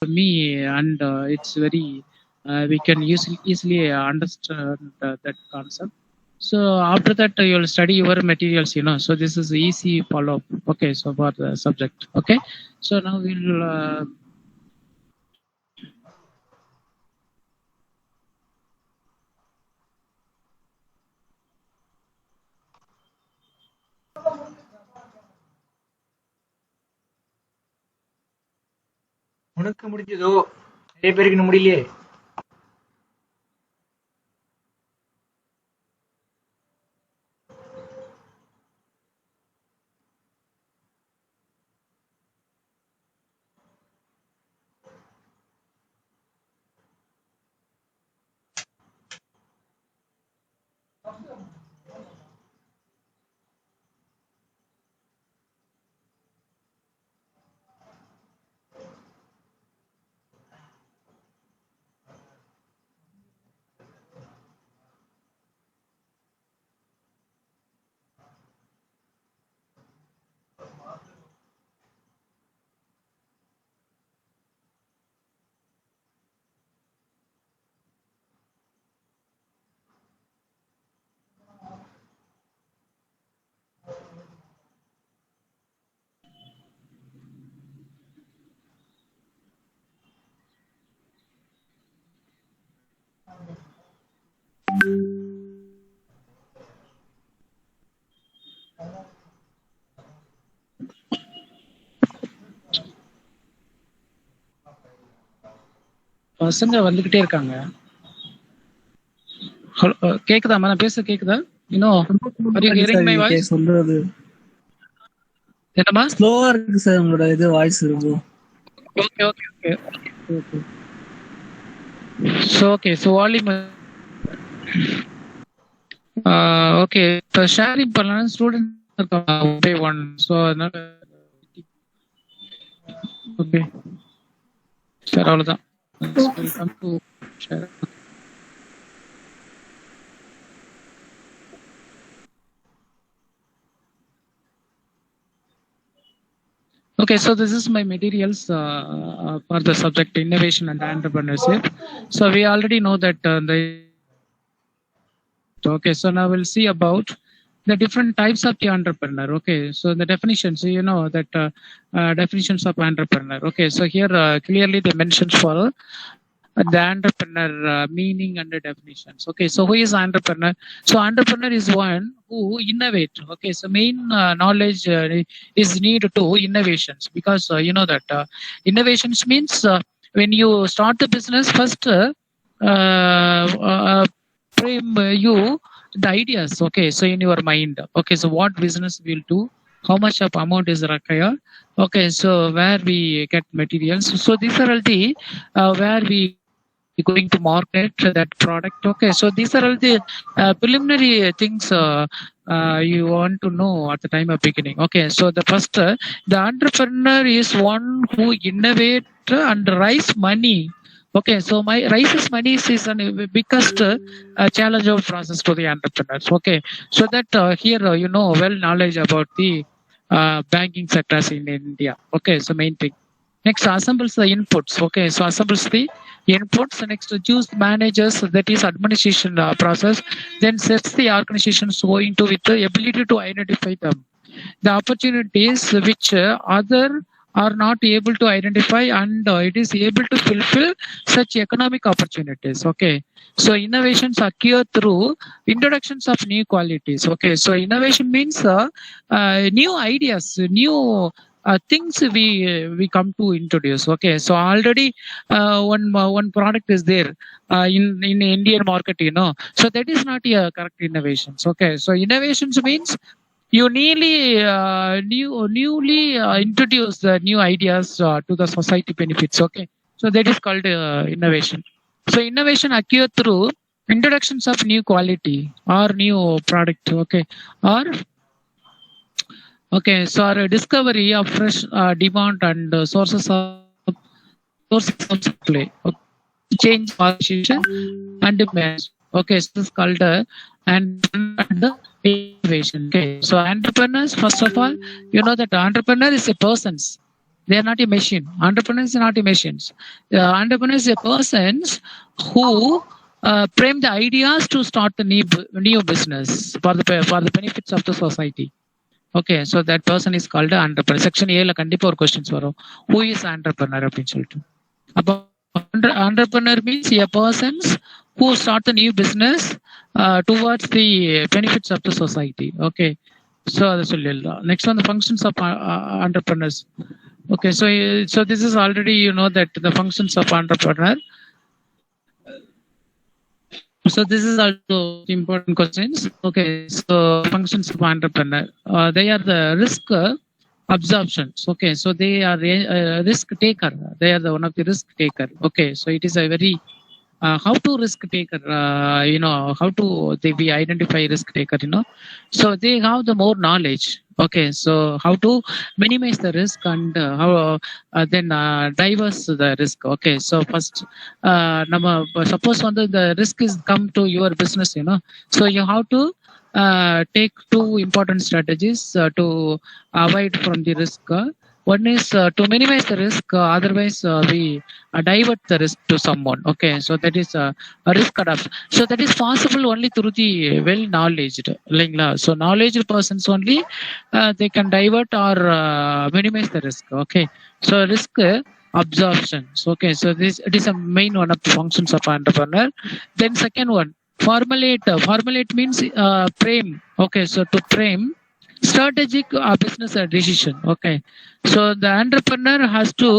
me, and it's very we can easily understand that concept. So after that, you'll study your materials, So this is easy follow up. Okay, so for the subject. Okay, so now we'll. உனக்கு முடிஞ்சதோ நிறைய பேருக்கு இன்னும் முடியலையே. பசங்க வந்துகிட்டே இருக்காங்க. கேக்குதா? நான் பேச கேக்குதா? சொல்றது என்னமா ஸ்லோவா இருக்கு சார் உங்களோட இது வாய்ஸ் இருக்கும். Okay okay okay okay so volume okay. இப்போ ஷேரிங் பண்ணலாம் ஸ்டூடெண்ட் இருக்காங்க ஒன். ஸோ அதனால ஓகே சார், அவ்வளோதான். Welcome to share. Okay, so this is my materials for the subject innovation and entrepreneurship. So we already know that okay, so now we'll see about the different types of the entrepreneur. Okay, so the definitions, that definitions of entrepreneur. Okay, so here clearly they mentions for the entrepreneur meaning and the definitions. Okay, so who is entrepreneur? So entrepreneur is one who innovate. Okay, so main knowledge is needed to innovations, because you know that innovations means when you start the business, first frame you the ideas. Okay, so in your mind, okay, so what business we'll do, how much of amount is required. Okay, so where we get materials. So these are all the where we going to market that product. Okay, so these are all the preliminary things you want to know at the time of beginning. Okay, so the first the entrepreneur is one who innovate and raise money. Okay, so my raises money is the biggest challenge of process to the entrepreneurs. Okay, so that here well knowledge about the banking sectors in India. Okay, so main thing. Next, assembles the inputs. Okay, so assembles the inputs. Next, choose managers, that is administration process. Then sets the organizations going to with the ability to identify them, the opportunities which other are not able to identify, and it is able to fulfill such economic opportunities. Okay, so innovations occur through introductions of new qualities. Okay, so innovation means new ideas, new things we come to introduce. Okay, so already one product is there in Indian market, so that is not a correct innovations. Okay, so innovations means you newly introduce the new ideas to the society benefits. Okay, so that is called innovation. So innovation occur through introductions of new quality or new product. Okay, or okay, so our discovery of fresh demand and sources of supply. Okay. Change organization and demand. Okay, so this is called and innovation. Okay, so entrepreneurs, first of all, that entrepreneur is a persons. They are not a machine. Entrepreneurs are not a machines. Entrepreneurs are persons who frame the ideas to start the new business for the benefits of the society. Okay, so that person is called an entrepreneur. Section A la kandipa or questions varo. Who is entrepreneur அப்படினு சொல்லிட்டு. அப்போ entrepreneur means a persons who start a new business towards the benefits of the society. Okay, so that's all. Next one, the functions of entrepreneurs. Okay, so this is already that the functions of entrepreneur. So this is also important questions. Okay, so functions of entrepreneur. They are the risk absorptions. Okay, so they are a risk taker. They are the one of the risk taker. Okay, so it is a very how to risk taker. How to we identify risk taker. So they have the more knowledge. Okay, so how to minimize the risk and how then diverse the risk. Okay, so first suppose the risk is come to your business, so you have to take two important strategies to avoid from the risk. One is to minimize the risk, otherwise we divert the risk to someone. Okay, so that is a risk adoption. So that is possible only through the well knowledged. So knowledgeable persons only they can divert or minimize the risk. Okay, so risk absorption. Okay, so it is a main one of the functions of entrepreneur. Then second one, formulate means frame. Okay, so to frame strategic business decision. Okay, so the entrepreneur has to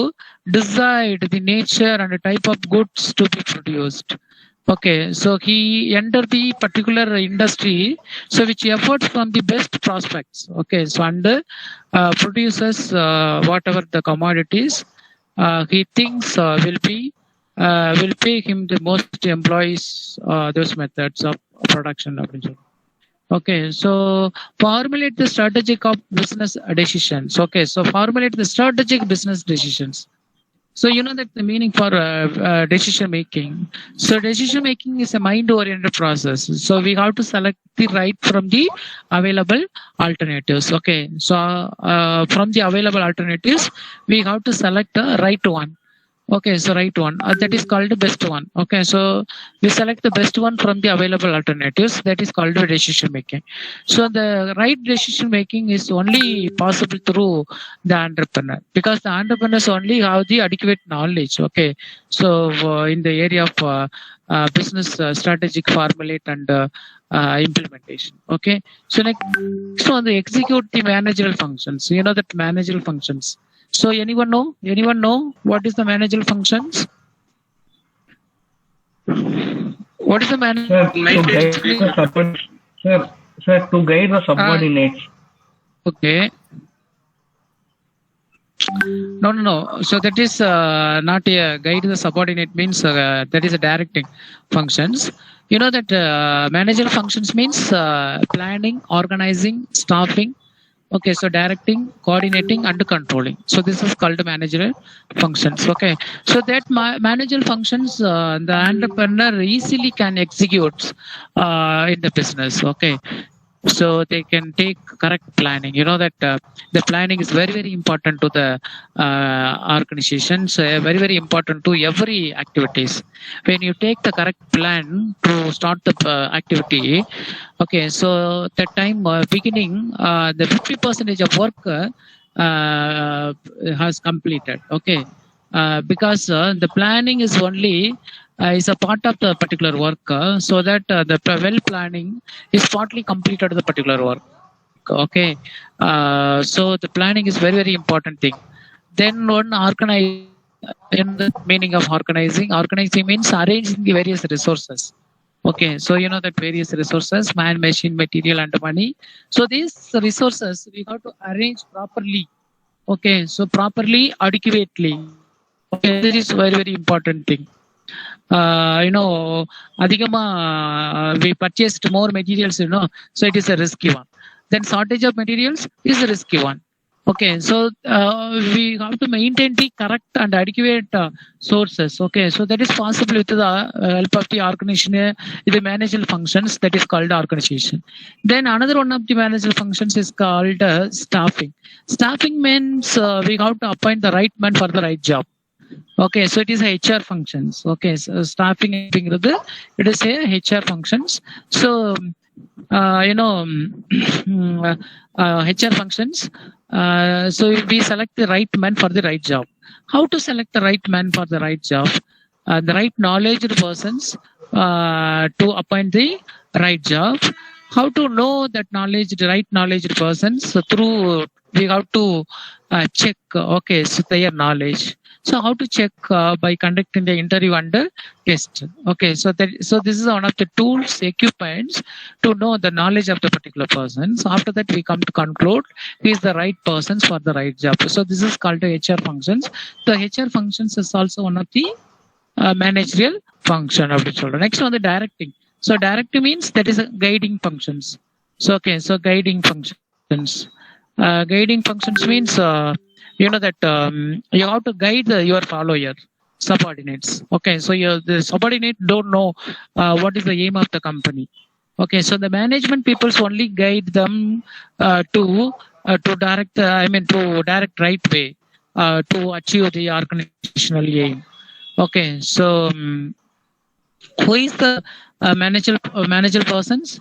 decide the nature and the type of goods to be produced. Okay, so he enter the particular industry, so which efforts from the best prospects. Okay, so and produces whatever the commodities he thinks will pay him the most employees those methods of production. Okay, so formulate the strategic of business decisions. Okay, so formulate the strategic business decisions. So that the meaning for decision making. So decision making is a mind-oriented process. So we have to select the right from the available alternatives. Okay, so from the available alternatives, we have to select the right one. Okay, so right one that is called the best one. Okay, so we select the best one from the available alternatives. That is called the decision making. So the right decision making is only possible through the entrepreneur, because the entrepreneurs only have the adequate knowledge. Okay, so in the area of business strategic formulate and implementation. Okay, so next one, the execute the managerial functions. That managerial functions. So anyone know what is the managerial functions? What is the Sir, to guide the subordinates. Okay. No. So that is not a guide the subordinate, means that is a directing functions. That managerial functions means planning, organizing, staffing. Okay, so directing, coordinating, and controlling. So this is called managerial functions. Okay, so that managerial functions the entrepreneur easily can execute in the business. Okay, so they can take correct planning. That the planning is very, very important to the organizations. Very, very important to every activities. When you take the correct plan to start the activity, okay, so that time beginning the 50% of work has completed. Okay, because the planning is only is a part of the particular work, so that the well planning is partly completed the particular work. Okay, so the planning is very, very important thing. Then one organize. In the meaning of organizing means arranging the various resources. Okay, so that various resources, man, machine, material, and money. So these resources we have to arrange properly. Okay, so properly, adequately. Okay, this is very, very important thing. Adhigama we purchased more materials, so it is a risky one. Then shortage of materials is a risky one. Okay, so we have to maintain the correct and adequate sources. Okay, so that is possible with the help of the organization, the managerial functions, that is called organization. Then another one of the managerial functions is called staffing. Staffing means we have to appoint the right man for the right job. Okay, so it is HR functions. Okay, so staffing, it is a HR functions. So HR functions. So we select the right man for the right job. How to select the right man for the right job? The right knowledge persons to appoint the right job. How to know that knowledge, the right knowledge persons? So through we have to check. Okay, so their knowledge. So how to check by conducting the interview and test. Okay, so this is one of the tools, equipments to know the knowledge of the particular person. So after that we come to conclude he is the right persons for the right job. So this is called the HR functions. The HR functions is also one of the managerial function of the children. Next one, the directing. So directing means that is a guiding functions. So okay, so guiding functions. Guiding functions means that you have to guide your follower, subordinates. Okay, so the subordinate don't know what is the aim of the company. Okay, so the management peoples only guide them to direct. To direct right way to achieve the organizational aim. Okay, so who is the manager persons?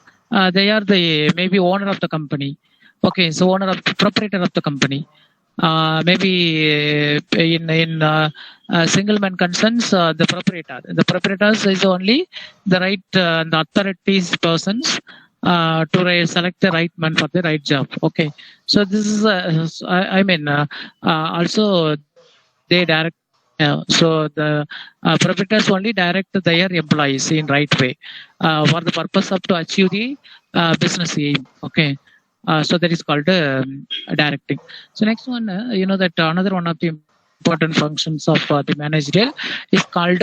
They are the maybe owner of the company. Okay, so owner of proprietor of the company. Maybe in single man concerns, the proprietor. The proprietors is only the right the authorities persons to select the right man for the right job. Okay, so this is also they direct. So the proprietors only direct their employees in right way for the purpose of to achieve the business aim. Okay. So that is called directing. So next one, that another one of the important functions of the managerial is called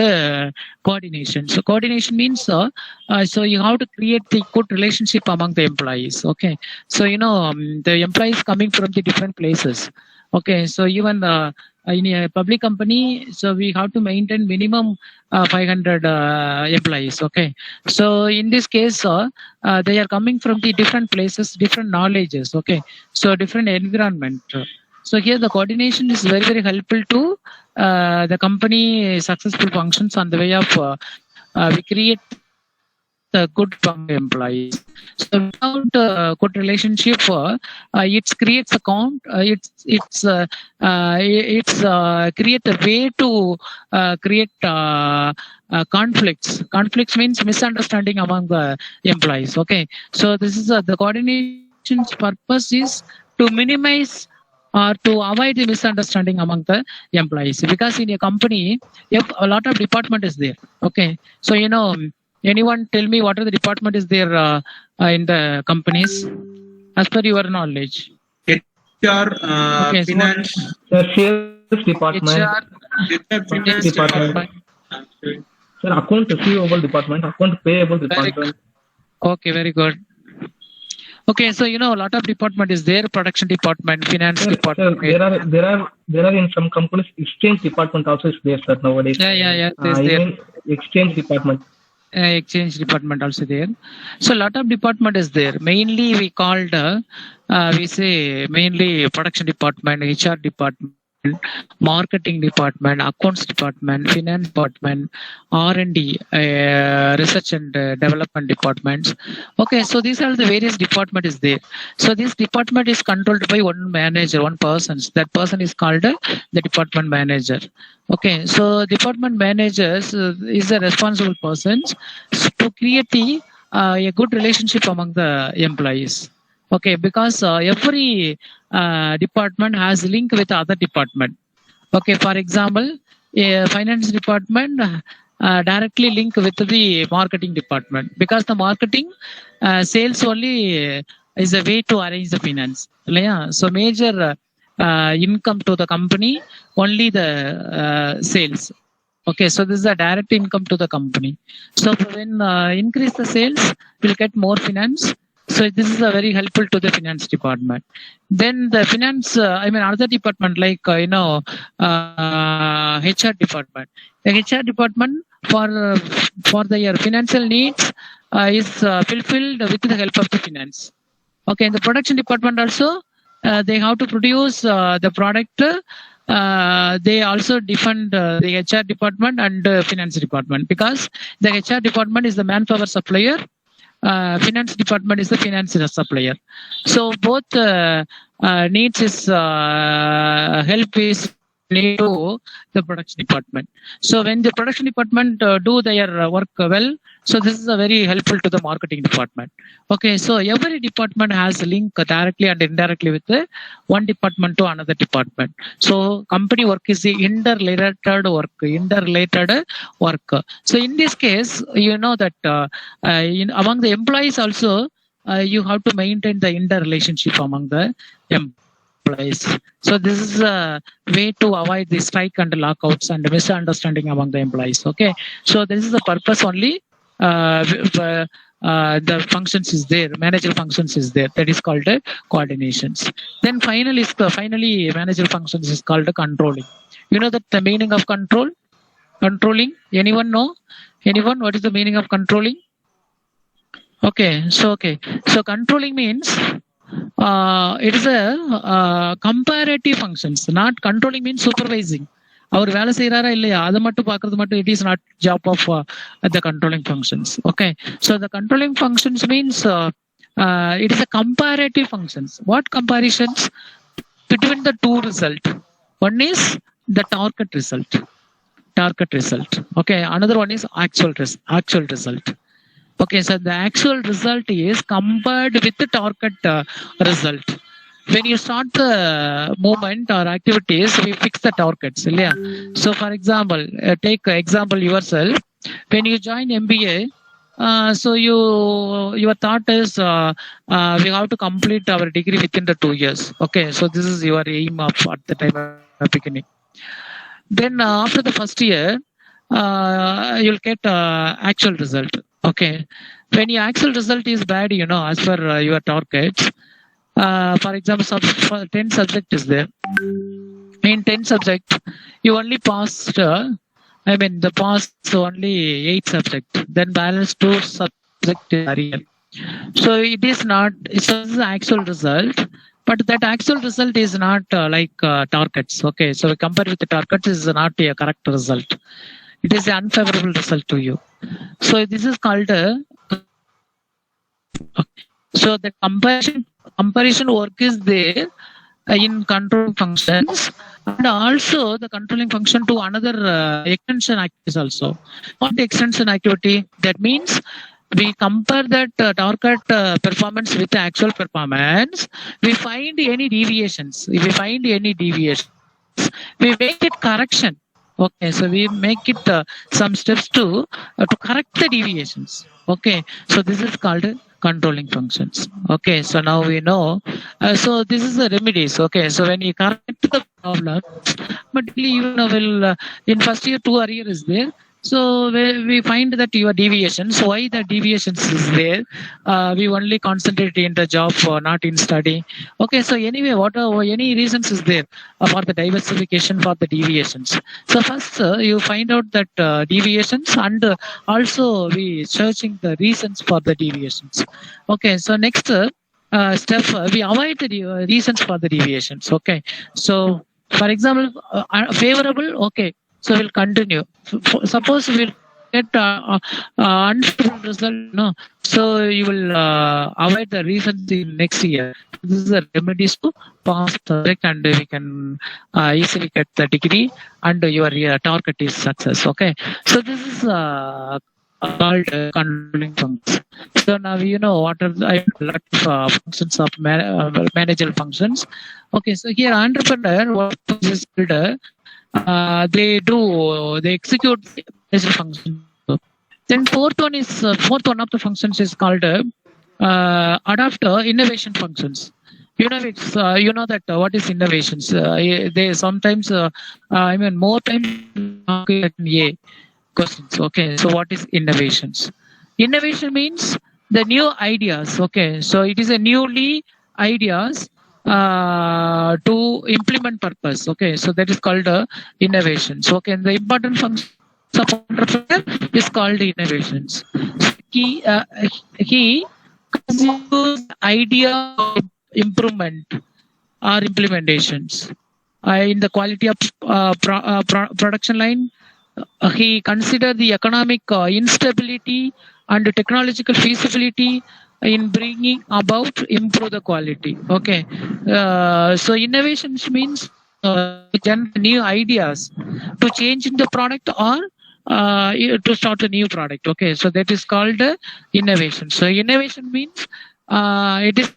coordination. So coordination means so you have to create the good relationship among the employees. Okay, so the employees coming from the different places. Okay, so even in a public company, so we have to maintain minimum 500 employees. Okay, so in this case, they are coming from the different places, different knowledges. Okay, so different environment. So here the coordination is very, very helpful to the company successful functions on the way of we create the good employees. So without good relationship, it creates a count. It's create a way to create conflicts. Conflicts means misunderstanding among the employees. Okay, so this is the coordination's purpose is to minimize or to avoid the misunderstanding among the employees, because in a company, if a lot of department is there. Okay, so anyone tell me what are the department is there in the companies as per your knowledge? HR, Okay, so finance, Sales department, finance department, sir, account receivable department, account payable department. Okay, very good. Okay, so a lot of department is there. Production department, finance Sir, department. there are in some companies exchange department also is there, sir, nowadays. Yeah. There's there. Even exchange department. Exchange department also there. So a lot of department is there. Mainly we called we say mainly production department, HR department, marketing department, accounts department, finance department, R&D, research and development departments. Okay, so these are the various department is there. So this department is controlled by one manager, one person. That person is called the department manager. Okay, so department managers is the responsible persons to create a good relationship among the employees. Okay, because every department has link with other department. Okay, for example, a finance department directly link with the marketing department, because the marketing sales only is a way to arrange the finance. Yeah, so major income to the company only the sales. Okay, so this is a direct income to the company. So when increase the sales, we'll get more finance. so this is a very helpful to the finance department. Then the finance, another department like HR department. The HR department for their financial needs is fulfilled with the help of the finance. Okay, in the production department also, they have to produce the product. They also defend the HR department and finance department, because the HR department is the manpower supplier. Finance department is the finance supplier. So both needs is help is need to the production department. So when the production department do their work well, so this is a very helpful to the marketing department. Okay, so every department has a link directly and indirectly with the one department to another department. So company work is the interrelated work. So in this case, you know that among the employees also, you have to maintain the interrelationship among the employees. So this is a way to avoid the strike and lockouts and misunderstanding among the employees. Okay, so this is the purpose only. The functions is there, managerial functions is there, that is called coordinations. Then finally managerial functions is called controlling. You know that the meaning of controlling, anyone know? Anyone, what is the meaning of controlling? Okay, so controlling means it is a comparative functions. Not controlling means supervising. அவர் வேலை செய்யறாரா இல்லையா அதை மட்டும் பாக்குறது மட்டும், it is not job of the controlling functions. Okay, so the controlling functions means it is a comparative functions. What comparisons? Between the two result. One is the target result. Okay, another one is actual result. Okay, so the actual result is compared with the target result. When you start the movement or activities, we fix the targets. Yeah? So for example, take example yourself. When you join MBA, so your thought is we have to complete our degree within the 2 years. Okay, so this is your aim of at the time of beginning. Then after the first year, you'll get actual result. Okay, when your actual result is bad, as per your targets. For example, 10 subject is there. In 10 subject, you only passed, the passed only 8 subject. Then balance 2 subject is real. So it is not, it's the actual result, but that actual result is not like targets. Okay, so we compare with the targets, is not a correct result. It is an unfavorable result to you. So this is called so the comparison work is there in control functions, and also the controlling function to another extension activities also. What the extension activity? That means we compare that target performance with the actual performance. We find any deviations. If we find any deviations, we make it correction. Okay, so we make it some steps to correct the deviations. Okay, so this is called controlling functions. Okay, so now we know. So this is the remedies. Okay, so when you correct the problem, but you will in first year 2 arrear is there. So we find that your deviations. Why the deviations is there? We only concentrate in the job, not in study. Okay, so anyway, any reasons is there for the diversification for the deviations? So first you find out that deviations, and also we searching the reasons for the deviations. Okay, so next step, we avoid the reasons for the deviations. Okay, so for example, favorable. Okay. So we'll continue. Suppose we'll get unfavorable result, no. So you will avoid the reasons in next year. This is the remedies to pass subject, and we can easily get the degree, and your target is success. Okay. So this is called controlling functions. So now you know what are the lot of functions of managerial functions. Okay. So here entrepreneur, what is called they execute managerial function. Then fourth one of the functions is called adapt innovation functions. You know, it's you know that what is innovations? They sometimes more time questions. Okay, so what is innovations? Innovation means the new ideas. Okay, so it is a newly ideas to implement purpose. Okay, so that is called innovations. Okay, and the important function of entrepreneur is called innovations. He considers idea of improvement or implementations in the quality of production line. He considered the economic instability and the technological feasibility in bringing about improve the quality. Okay, so innovations means generate new ideas to change in the product or to start a new product. Okay, so that is called innovation. So innovation means it is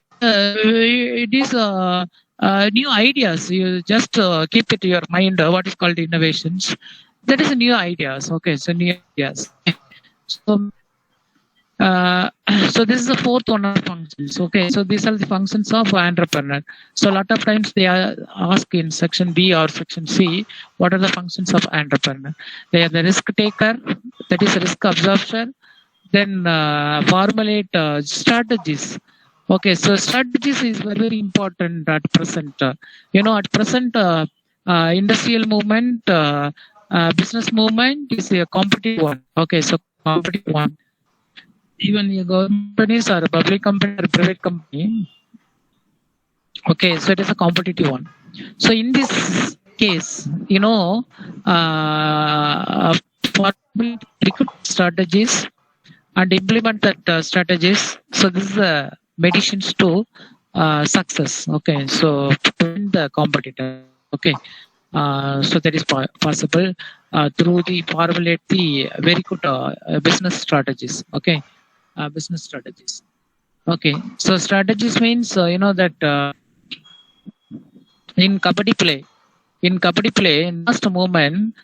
new ideas. You just keep it in your mind. What is called innovations? That is new ideas. Okay, so new ideas. So so this is the fourth one of functions. Okay, so these are the functions of entrepreneur. So a lot of times they are asked in section B or section C, what are the functions of entrepreneur? They are the risk taker, that is risk absorption, then formulate strategies. Okay, so strategies is very, very important at present. At present, industrial movement, business movement is a competitive one. Okay, so competitive one. Even your government companies or a public company or a private company. Okay, so it is a competitive one. So in this case, formulate strategies and implement that strategies. So this is the medicines to success. Okay, so win the competitor. Okay, so that is possible through the formulate the very good business strategies. Okay, business strategies. Okay, so strategies means that in kabaddi play, in last moment,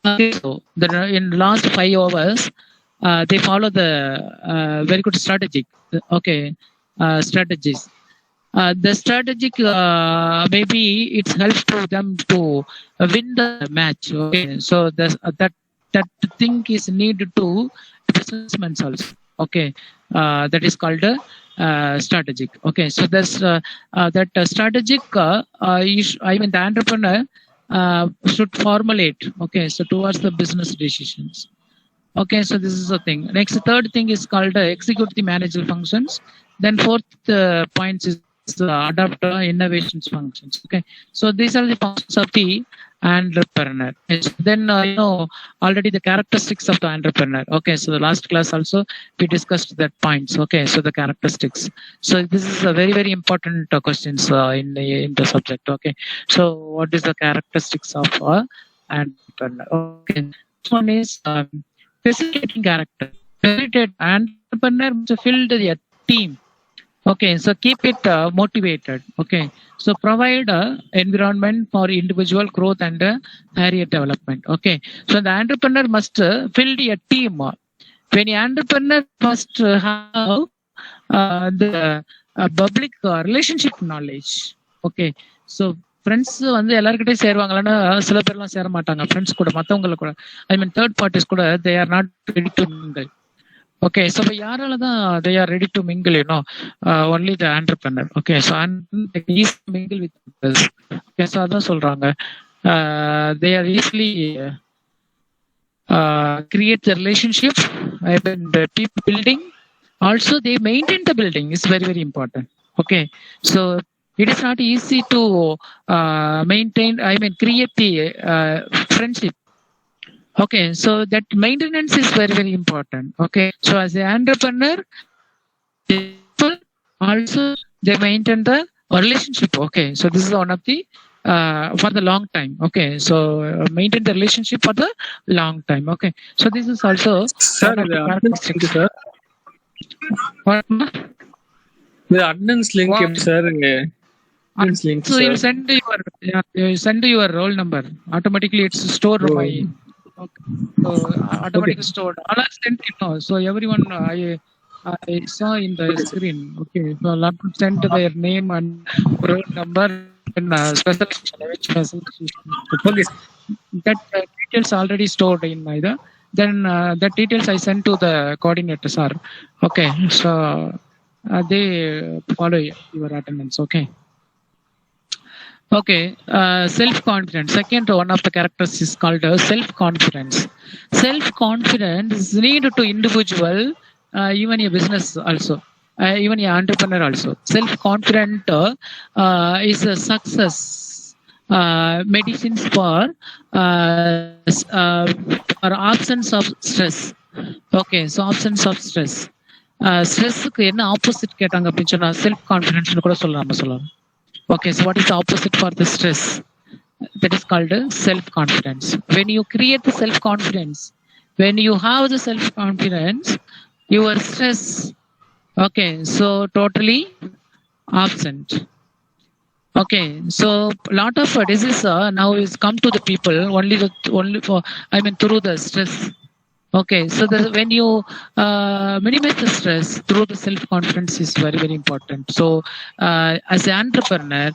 so in last 5 hours, they follow the very good strategic. Okay, strategies. The strategic maybe it helps to them to win the match. Okay, so that thing is needed to businessmen also. Okay, that is called strategic. Okay, so there's that strategic. The entrepreneur should formulate. Okay, so towards the business decisions. Okay, so this is the thing. Next, third thing is called execute the managerial functions. Then fourth point is adapt innovations functions. Okay, so these are the functions of the entrepreneur. Then already the characteristics of the entrepreneur. Okay, so the last class also we discussed that points. Okay, so the characteristics. So this is a very, very important questions in the subject. Okay, so what is the characteristics of entrepreneur? Okay, this one is facilitating character. Facilitate entrepreneur must fill the team. Okay, so keep it motivated. Okay, so provide environment for individual growth and career development. Okay, so the entrepreneur must build a team. When an entrepreneur must have the public relationship knowledge. Okay, so friends வந்து எல்லாருக்கிட்டையும் சேருவாங்களான்னா சில பேர்லாம் சேர மாட்டாங்க. Friends கூட மற்றவங்களை கூட third parties கூட they are not ready to mingle. Okay, so யாரால தான் they are ready to mingle, only the entrepreneur. Okay, so easy to mingle with others. Okay, so அதான் சொல்றாங்க they are easily create the relationship. I mean the people building, also they maintain the building is very, very important. Okay, so it is not easy to maintain, create the friendship. Okay, so that maintenance is very, very important. Okay, so as an entrepreneur, people also they maintain the relationship. Okay, so this is one of the for the long time. Okay, so maintain the relationship for the long time. Okay, so this is also Sir, the attendance link, sir. Link, so you send your roll number automatically. It's stored by. Okay. So automatically stored. All are sent, so everyone I saw in the screen. Okay, so a lot of sent their name and roll number and special which special. Okay, that details already stored in either then the details I send to the coordinator, sir. Okay, so they follow your attendance. Okay. Okay, self-confidence. Second, one of the characters is called self-confidence. Self-confidence is needed to individual, even a business also, even an entrepreneur also. Self-confident is a success medicines for absence of stress. Okay, so absence of stress. ஸ்ட்ரெஸ்ஸுக்கு என்ன opposite கேட்டாங்க அப்படின்னு சொன்னா self கான்ஃபிடன்ஸ்னு கூட சொல்லலாம். Okay, so what is the opposite for the stress? That is called self-confidence. When you create the self-confidence, when you have the self-confidence, your stress, okay, so totally absent. Okay, so lot of disease now is come to the people only for through the stress. Okay, so when you minimize the stress through the self-confidence is very, very important. So as an entrepreneur,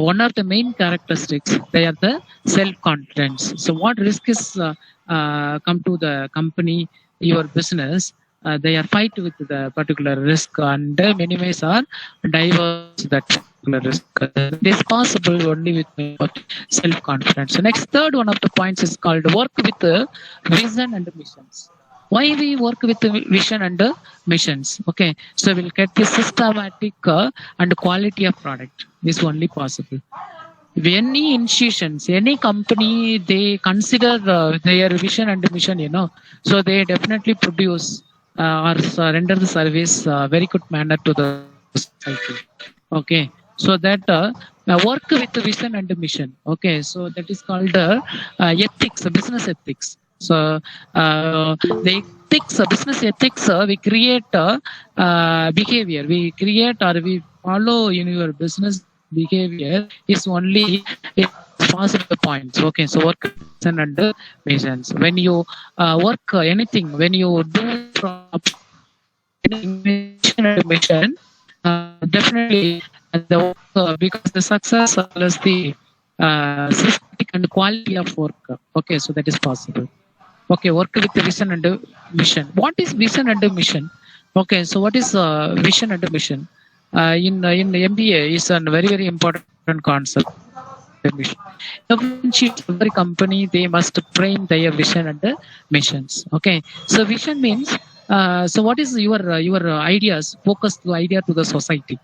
one of the main characteristics, they are the self-confidence. So what risk is come to the company, your business, they are fight with the particular risk and minimize or diverse that particular risk. It is possible only with self-confidence. So next, third one of the points is called work with vision and missions. Why we work with vision and missions? Okay, so we'll get the systematic and quality of product. This is only possible. Any institutions, any company, they consider their vision and mission, so they definitely produce or render the service very good manner to the society. Okay, so that work with vision and mission. Okay, so that is called ethics, business ethics. So the ethics, business ethics, we create behavior. We create or we follow in your business behavior is only possible points. Okay, so work and missions. When you work anything, when you do from mission, definitely the work, because the success plus the systematic and quality of work. Okay, so that is possible. Okay, work with the vision and mission. What is vision and mission? Okay, so what is vision and mission? In MBA is a very, very important concept. Every company, they must frame their vision and missions. Okay, so vision means so what is your ideas, focus the idea to the society.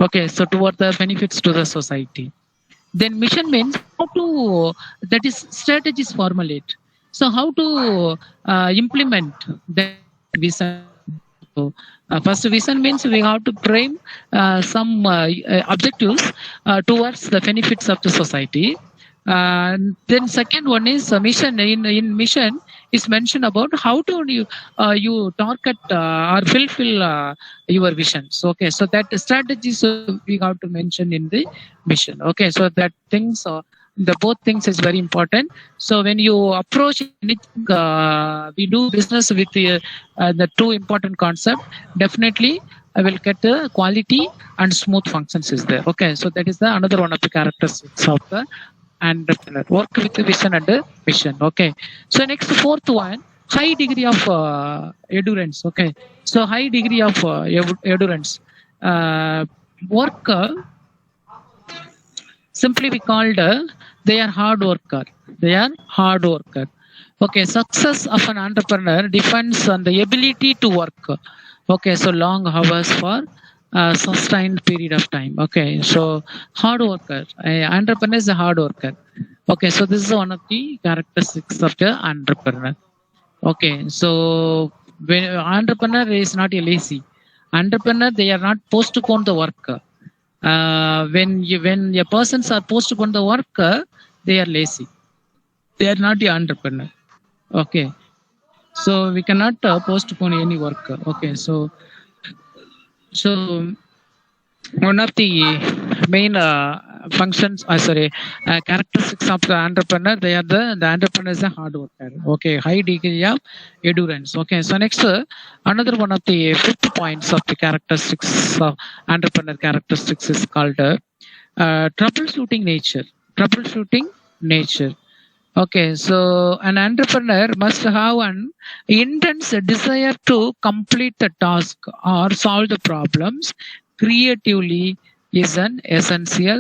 Okay, so toward the benefits to the society. Then mission means how to, that is strategies formulate. So how to implement the vision? So, first vision means we have to frame some objectives towards the benefits of the society. Then second one is mission. In mission is mentioned about how to you target or fulfill your visions. Okay, so that strategies we have to mention in the mission. Okay, so that things the both things is very important. So when you approach anything, we do business with the two important concept, definitely I will get the quality and smooth functions is there. Okay, so that is the another one of the characteristics of the entrepreneur. Work with the vision and the mission. Okay, so next fourth one, high degree of endurance. Okay, so high degree of endurance. Work simply we called they are hard worker. They are hard worker. Okay, success of an entrepreneur depends on the ability to work. Okay, so long hours for sustained period of time. Okay, so hard worker. Entrepreneur is a hard worker. Okay, so this is one of the characteristics of the entrepreneur. Okay, so when entrepreneur is not a lazy. Entrepreneur, they are not postpone the work. When your persons are postpone the work, they are lazy. They are not the entrepreneur. Okay, so we cannot postpone any work. Okay, so one of the main functions, characteristics of the entrepreneur, they are the entrepreneur is a hard worker. Okay, high degree of endurance. Okay, so next another one of the fifth points of the characteristics of entrepreneur characteristics is called troubleshooting nature. Okay, so an entrepreneur must have an intense desire to complete the task or solve the problems creatively is an essential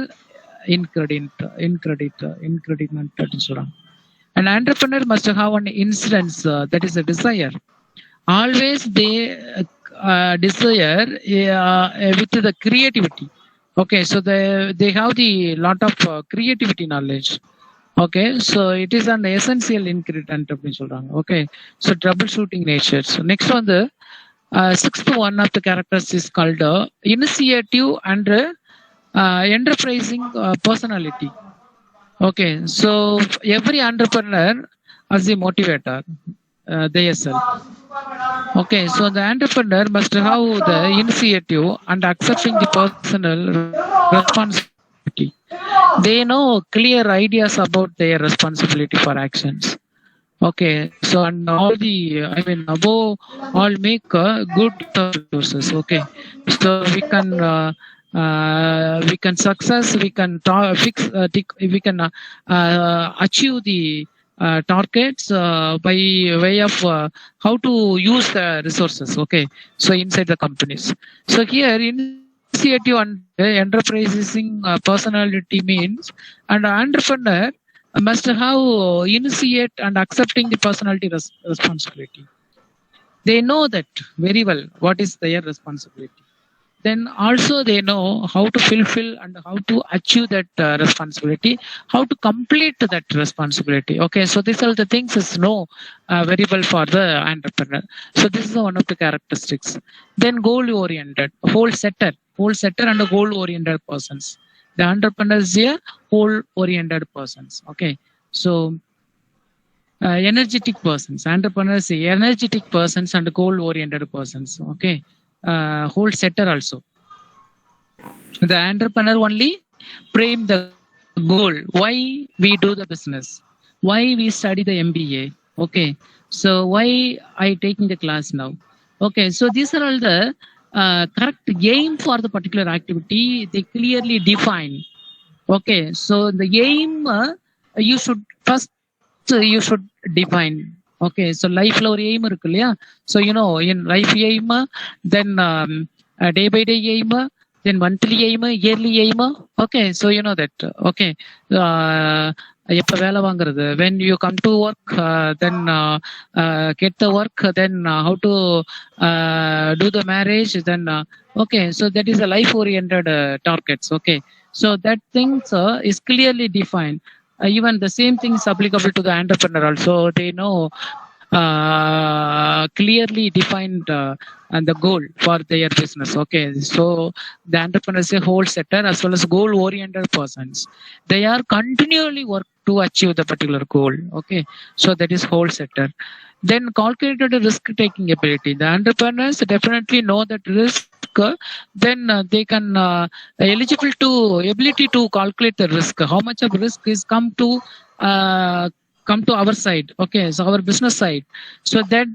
ingredient. An entrepreneur must have an instance that is a desire. Always they desire with the creativity. Okay, so they have the lot of creativity knowledge. Okay, so it is an essential ingredient அப்படின்னு சொல்றாங்க. Okay, so troubleshooting nature. So next one, the sixth one of the characters is called initiative and enterprising personality. Okay, so every entrepreneur as a motivator, they yourself. Okay, so the entrepreneur must have the initiative and accepting the personal responsibility. They know clear ideas about their responsibility for actions. Okay, so and all the, I mean, above all, make good resources. Okay, so we can success, we can we can achieve the targets by way of how to use the resources. Okay, so inside the companies. So here initiative and enterprising personality means an entrepreneur must have initiate and accepting the personality responsibility. They know that very well what is their responsibility. Then also they know how to fulfill and how to achieve that responsibility, how to complete that responsibility. Okay, so these are the things is know very well for the entrepreneur. So this is one of the characteristics. Then goal oriented, goal setter and goal oriented persons. The entrepreneur is a goal oriented persons. Okay, so energetic persons, entrepreneurs, energetic persons and goal oriented persons. Okay, whole setter also. The entrepreneur only frame the goal, why we do the business, why we study the MBA. Okay, so why I taking the class now. Okay, so these are all the correct aim for the particular activity. They clearly define. Okay, so the aim you should first define. Okay, so life lo or aim irukku illaya. So you know, in life aim, then day by day aim, then monthly aim, yearly aim. Okay, so you know that. Okay, எப்ப வேலை வாங்குறது, when you come to work, then get the work, then how to do the marriage, then okay, so that is a life oriented targets. Okay, so that things is clearly defined. Even the same thing is applicable to the entrepreneur also. They know clearly defined and the goal for their business. Okay, so the entrepreneur is a whole setter as well as goal oriented persons. They are continually work to achieve the particular goal. Okay, so that is whole setter. Then calculated risk taking ability. The entrepreneurs definitely know that risk. Then they can eligible to ability to calculate the risk. How much of risk is come to our side. Okay, so our business side. So that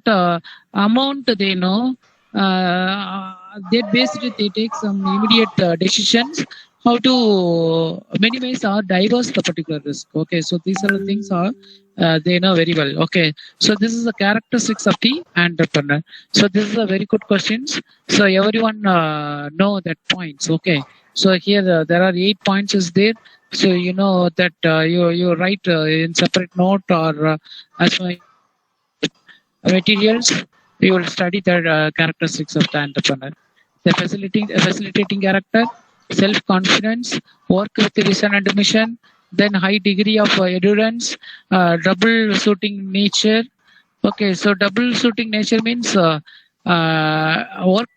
amount they know. They basically they take some immediate decisions how to minimize or diverse the particular risk. Okay, so these are the things are they know very well. Okay, so this is the characteristics of the entrepreneur. So this is a very good questions. So everyone know that points. Okay, so here there are 8 points is there. So you know that you write in separate note or as materials. You will study the characteristics of the entrepreneur. The facilitating character, self-confidence, work with vision and mission, then high degree of endurance, troubleshooting nature. Okay, so troubleshooting nature means work.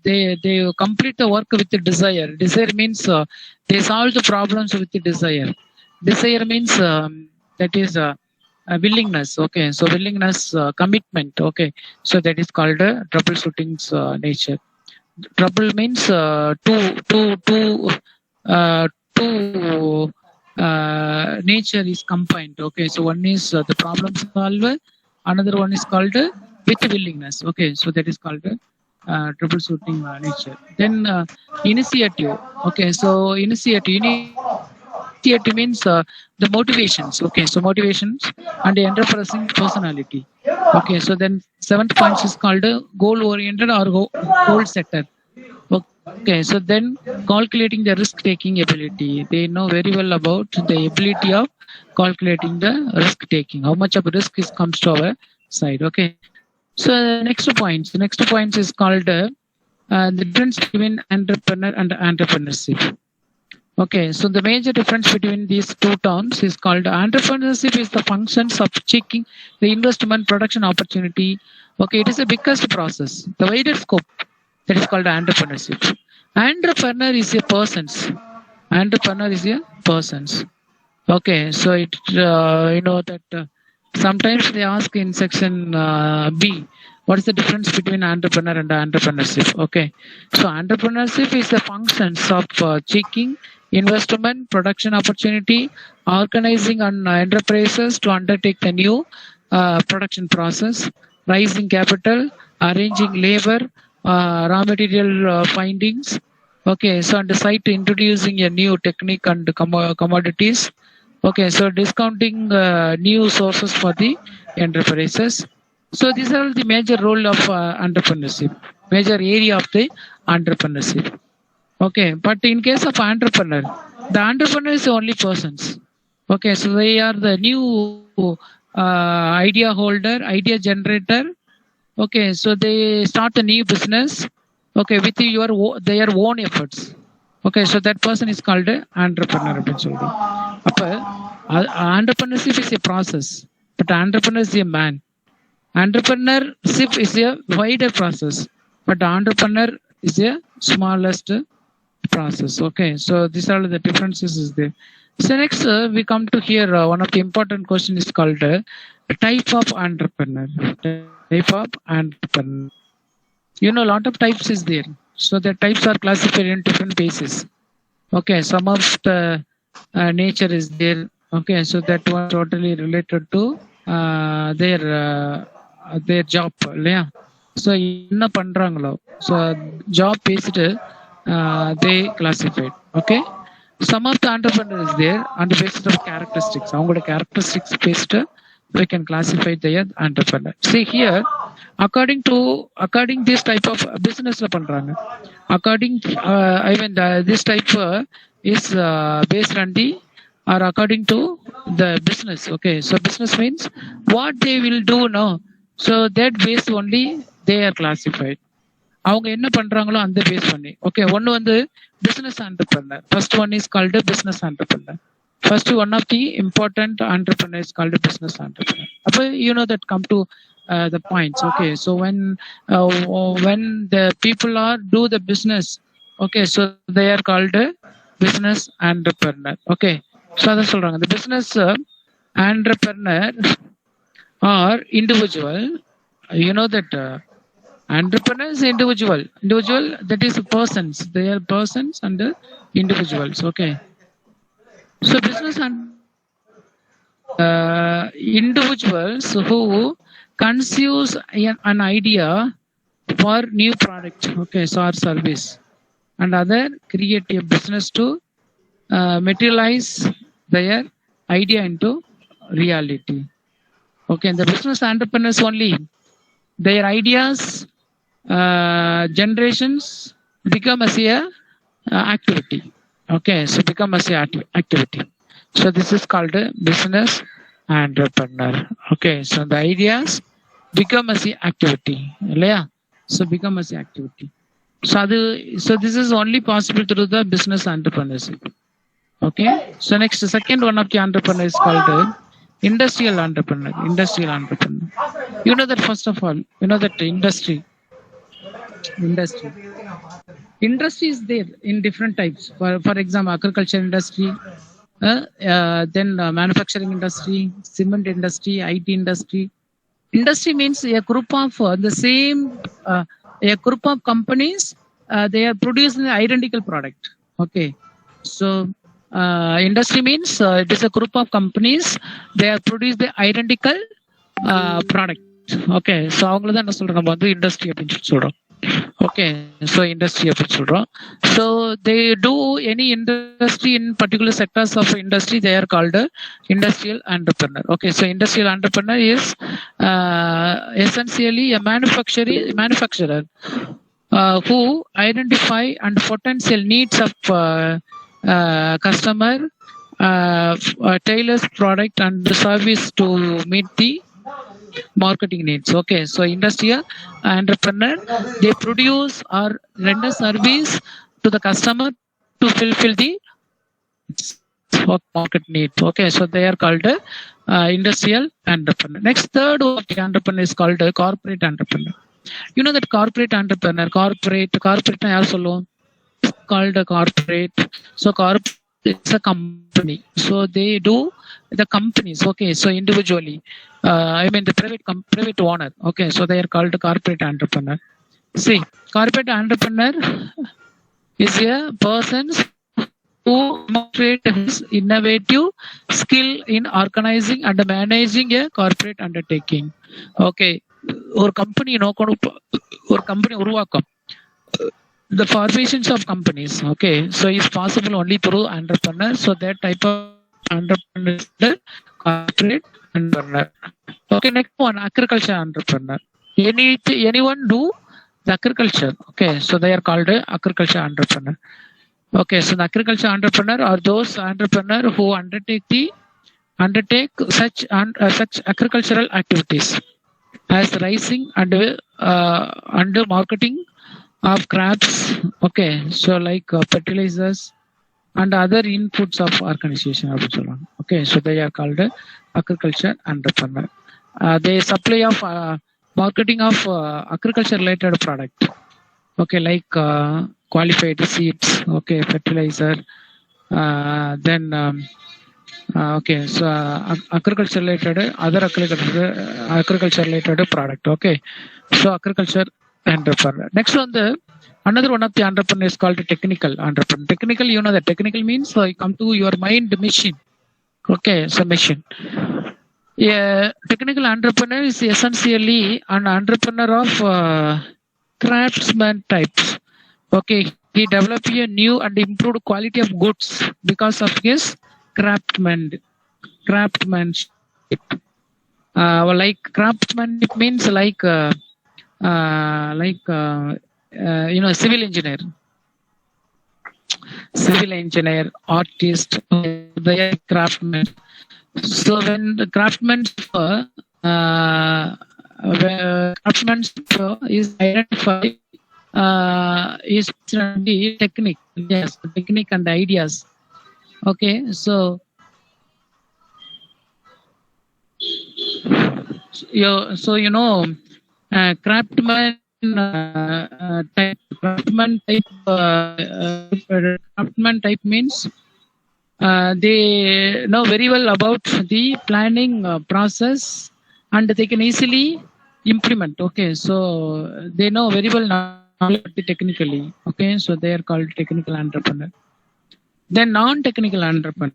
They complete the work with the desire. Desire means they solve the problems with the desire. Desire means that is willingness. Okay, so willingness, commitment. Okay, so that is called troubleshooting's nature. Trouble means nature is combined. Okay, so one is the problem solver, another one is called with willingness. Okay, so that is called troubleshooting nature. Then initiative. Okay, so initiative. Initiative means the motivations. Okay, so motivations and the enterprising personality. Okay, so then seventh point is called goal oriented or goal setter. Okay, so then calculating the risk taking ability. They know very well about the ability of calculating the risk taking. How much of risk comes to our side. Okay, so the next point is called the difference between entrepreneur and entrepreneurship. Okay, so the major difference between these two terms is called entrepreneurship is the functions of checking the investment production opportunity. Okay, it is the biggest process, the wider scope, that is called entrepreneurship. Entrepreneur is a persons. Entrepreneur is a persons. Okay, so it that sometimes they ask in section B, what is the difference between entrepreneur and entrepreneurship? Okay, so entrepreneurship is the functions of checking investment, production opportunity, organizing on enterprises to undertake the new production process, raising capital, arranging labor, raw material findings. Okay, so on the site introducing a new technique and commodities. Okay, so discounting new sources for the enterprises. So these are the major role of entrepreneurship, major area of the entrepreneurship. Okay, but in case of entrepreneur, the entrepreneur is only persons. Okay, so they are the new idea holder, idea generator. Okay, so they start a new business. Okay, with their own efforts. Okay, so that person is called entrepreneur. Entrepreneurship is a process, but entrepreneur is a man. Entrepreneurship is a wider process, but entrepreneur is a smallest process. Okay, so these are the differences is there. So next we come to here one of the important question is called type of entrepreneur. Type of entrepreneur. A lot of types is there. So the types are classified in different bases. Okay, some of the nature is there. Okay, so that one totally related to their job. Yeah. So enna pandrangalo. So job based they classified. Okay. Some of the entrepreneur is there on the basis of characteristics. Avanga characteristics based we can classify the entrepreneur. See here, according this type of business la pandranga. According this type is based on the or according to the business. Okay, so business means what they will do now. So that base only they are classified. அவங்க என்ன பண்றாங்களோ அந்த base பண்ணி. Okay, ஒன்னு வந்து business entrepreneur. First one is called a business entrepreneur. First one of the important entrepreneur is called a business entrepreneur. That come to the points. Okay, so when the people do the business, okay, so they are called a business entrepreneur. Okay, so that's சொல்றாங்க. The business entrepreneur or individual, that entrepreneur is individual that is persons. They are persons and individuals. Okay, so business and individuals who conceives an idea for new product, okay, so or service, and other create a business to materialize their idea into reality. Okay, and the business entrepreneurs only their ideas generations become as a activity. Okay, so become as a activity. So this is called a business entrepreneur. Okay, so the ideas become as a activity. Yeah, so become as a activity. So this is only possible through the business entrepreneurship. Okay, so next, the second one of the entrepreneur is called industrial entrepreneur. That first of all, that industry is there in different types. For example, agriculture industry, then manufacturing industry, cement industry, IT industry. Industry means a group of a group of companies. They are producing an identical product. Okay, so industry means it is a group of companies. They have produced the identical product. Okay, so அவங்கள தான் என்ன சொல்றோம், நம்ம வந்து industry அப்படின்னு சொல்றோம். Okay, so industry அப்படின்னு சொல்றோம். So they do any industry in particular sectors of industry, they are called industrial entrepreneur. Okay, so industrial entrepreneur is essentially a manufacturer who identify and potential needs of customer, tailors product and service to meet the marketing needs. Okay, so industrial entrepreneur, they produce or render service to the customer to fulfill the market needs. Okay, so they are called industrial entrepreneur. Next, third of the entrepreneur is called corporate entrepreneur. You know that corporate entrepreneur, corporate also called a corporate. So corporate is a company. So they do the companies. Okay, so individually, I mean the private owner. Okay, so they are called corporate entrepreneur. See, corporate entrepreneur is a person who demonstrates his innovative skill in organizing and managing a corporate undertaking. Okay, ஒரு company நோக்கணும், ஒரு company உருவாக்கம், the formations of companies. Okay, so it's possible only through entrepreneur. So that type of entrepreneur is the corporate entrepreneur. Okay, next one, agriculture entrepreneur. Anyone do the agriculture. Okay, so they are called agriculture entrepreneur. Okay, so the agriculture entrepreneur are those entrepreneur who undertake such agricultural activities as raising and marketing of crops. Okay, so like fertilizers and other inputs of organization. Okay, so they are called agriculture entrepreneur. They supply of marketing of agriculture related product. Okay, like qualified seeds, okay, fertilizer, then okay, so agriculture related, other agriculture related product. Okay, so agriculture entrepreneur. Next one, another one of the entrepreneur is called technical entrepreneur. Technical, you know that technical means you come to your mind machine. Okay, so machine. Yeah, technical entrepreneur is essentially an entrepreneur of craftsman types. Okay, he developed a new and improved quality of goods because of his craftsmanship. Like craftsmanship means like you know, civil engineer, artist, they are craftsmen. So when the craftsmanship is identified, is the technique, yes, technique and ideas. Okay, so you know, craftsman type means they know very well about the planning process and they can easily implement. Okay, so they know very well technically. Okay, so they are called technical entrepreneur. Then non-technical entrepreneur.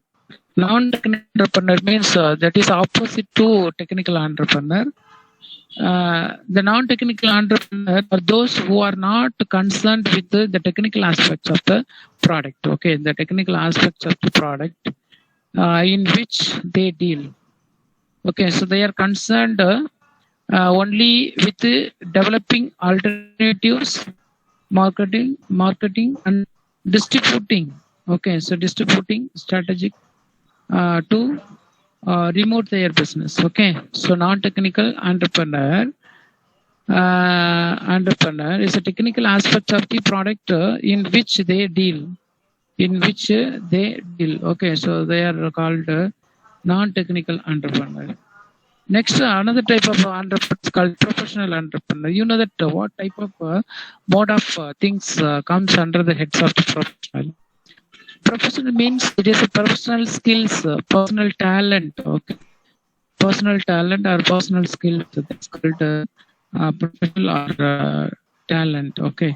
Non-technical entrepreneur means that is opposite to technical entrepreneur. The non-technical entrepreneur are those who are not concerned with the technical aspects of the product. Okay, the technical aspects of the product in which they deal. Okay, so they are concerned only with developing alternatives, marketing and distributing. Okay, so distributing strategic to remote their business. Okay, so non-technical entrepreneur is a technical aspect of the product in which they deal. Okay, so they are called non-technical entrepreneur. Next, another type of entrepreneur is called professional entrepreneur. You know that what type of mode of things comes under the heads of the professional. Professional means it is a personal skills, personal talent. Okay, personal talent or personal skills. That's called professional or talent. Okay,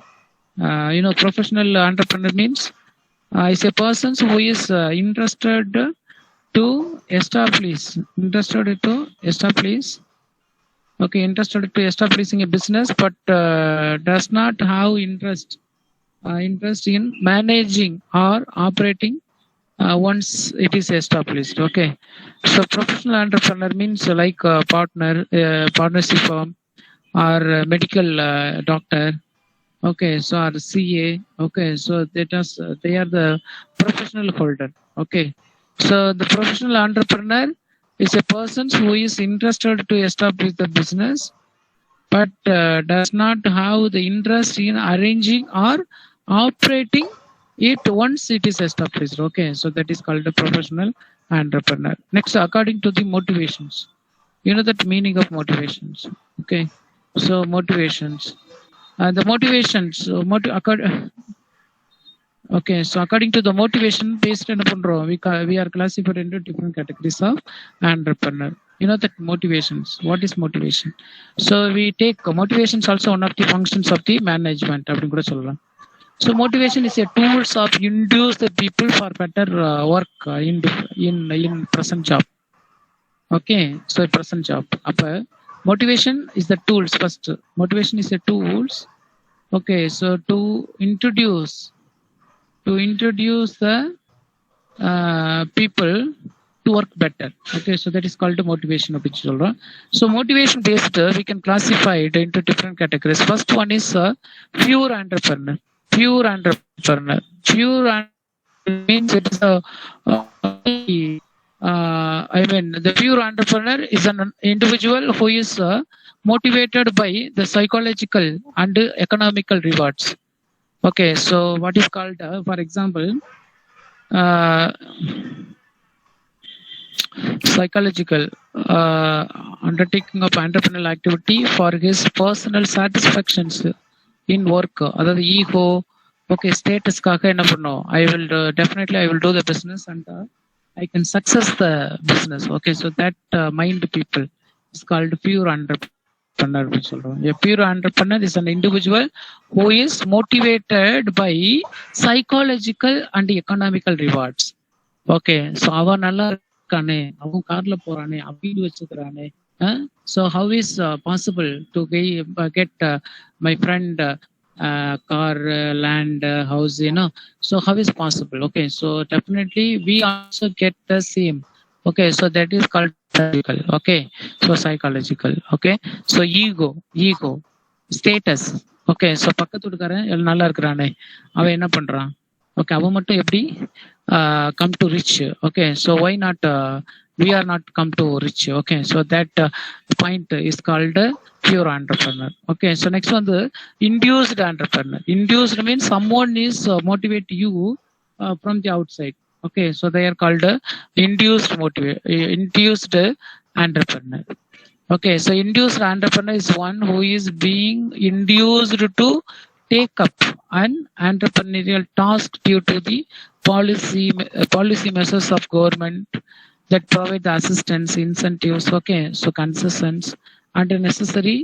you know, professional entrepreneur means is a person who is interested to establish Okay, interested to establishing a business, but does not have interest in managing or operating once it is established. Okay, so professional entrepreneur means like a partnership firm or medical doctor. Okay, so or CA. Okay, so they are the professional holder. Okay, so the professional entrepreneur is a person who is interested to establish the business, but does not have the interest in arranging or operating it once it is established. Okay, so that is called a professional entrepreneur. Next, according to the motivations, you know that meaning of motivations. Okay, so motivations. The motivations. Okay, so according to the motivation based on we are classified into different categories of entrepreneur. You know that motivations. What is motivation? So we take motivations also one of the functions of the management. So motivation is a tools of induce the people for better work in present job. Okay, so present job. Motivation is the tools first. Motivation is a tools. Okay, so to introduce the people to work better. Okay, so that is called motivation of children. So motivation based, we can classify it into different categories. First one is pure entrepreneur. Pure entrepreneur. Pure means it is the pure entrepreneur is an individual who is motivated by the psychological and economical rewards. Okay, so what is called, for example, psychological undertaking of entrepreneurial activity for his personal satisfactions in work. That ego, okay, status kaga enna pannom. I will definitely I will do the business and I can success the business. Okay, so that mind people is called pure entrepreneur. A pure entrepreneur is an individual who is motivated by psychological and economical rewards. Okay, so avan nalla irukane, avan carla porane, appeal vechukrane. So how is possible to get my friend car, land, house, so how is possible? Okay, so definitely we also get the same. Okay, so that is called psychological. Okay, so psychological. Okay, so ego, status. Okay, so பக்கத்து வீட்டுக்காரன் நல்லா இருக்கிறானே, அவன் என்ன பண்றான்? Okay, அவன் மட்டும் எப்படி come to rich? Okay, so why not we are not come to rich? Okay, so that point is called pure entrepreneur. Okay, so next one, the induced entrepreneur. Induced means someone is motivate you from the outside. Okay, so they are called induced entrepreneur. Okay, so induced entrepreneur is one who is being induced to take up an entrepreneurial task due to the policy measures of government that provide the assistance, incentives, okay, so concessions and necessary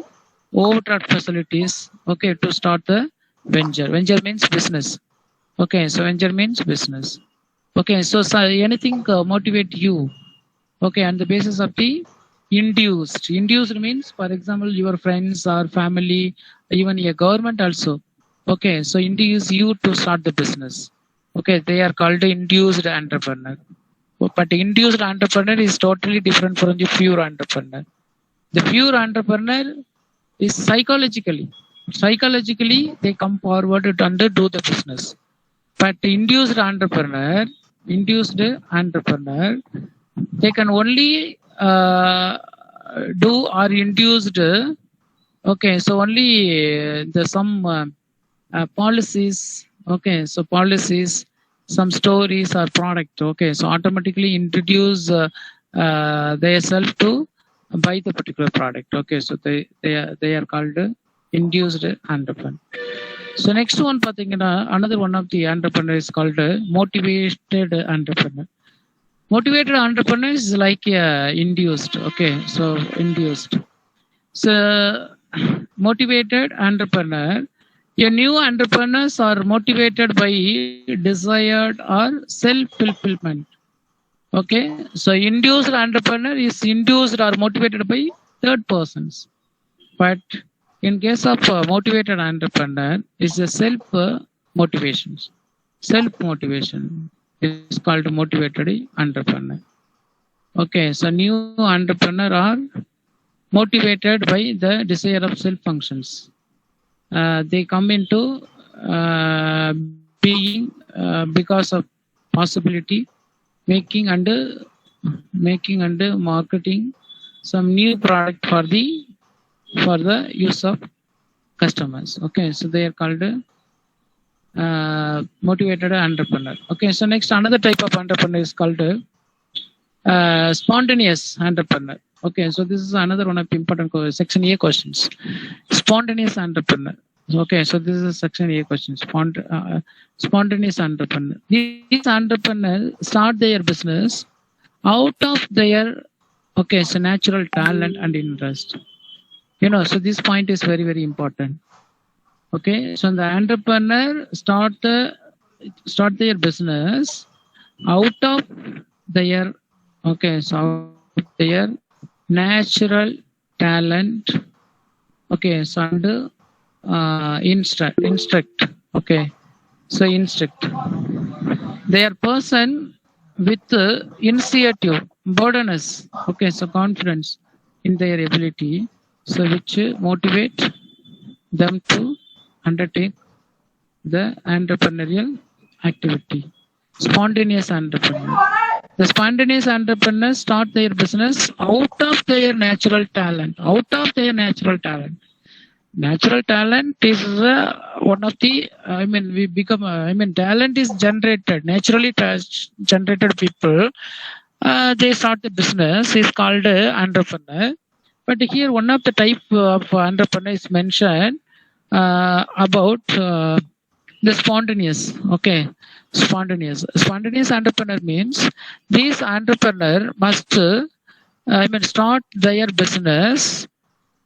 overdraft facilities, okay, to start the venture. Venture means business. Okay, so venture means business. Okay, so anything motivate you. Okay, on the basis of the induced. Induced means, for example, your friends or family, even a government also. Okay, so induce you to start the business. Okay, they are called induced entrepreneur. But induced entrepreneur is totally different from the pure entrepreneur. The pure entrepreneur is psychologically they come forward and do the business. But induced entrepreneur, they can only do or induced. Okay, so only some policies. Okay, so policies, some stories or product. Okay, so automatically introduce themselves to buy the particular product. Okay, so they are called induced entrepreneur. So next one, another one of the entrepreneur is called motivated entrepreneur. Motivated entrepreneur is like induced. Okay, so induced. So motivated entrepreneur, a new entrepreneurs are motivated by desired or self-fulfillment. Okay, so induced entrepreneur is induced or motivated by third persons. But in case of motivated entrepreneur, it's a motivation. Self motivation is called motivated entrepreneur. Okay, so new entrepreneur are motivated by the desire of self functions. They come into being because of possibility, making and marketing some new product for the use of customers. Okay, so they are called motivated entrepreneur. Okay, so next another type of entrepreneur is called spontaneous entrepreneur. Okay, so this is another one of the important section A questions. Spontaneous entrepreneur. Okay, so this is section A question. Spontaneous entrepreneur. These entrepreneurs start their business out of their natural talent and interest. So this point is very, very important. Okay, so the entrepreneur start their business out of their natural talent. Okay, so and instruct. Okay, so instruct. They are person with initiative, boldness. Okay, so confidence in their ability, so which motivate them to undertake the entrepreneurial activity. Spontaneous entrepreneur. The spontaneous entrepreneurs start their business out of their natural talent. Natural talent is one of the, talent is generated, naturally generated people. They start the business, is called entrepreneur. But here one of the type of entrepreneur is mentioned about the spontaneous. Okay, spontaneous entrepreneur means these entrepreneur must start their business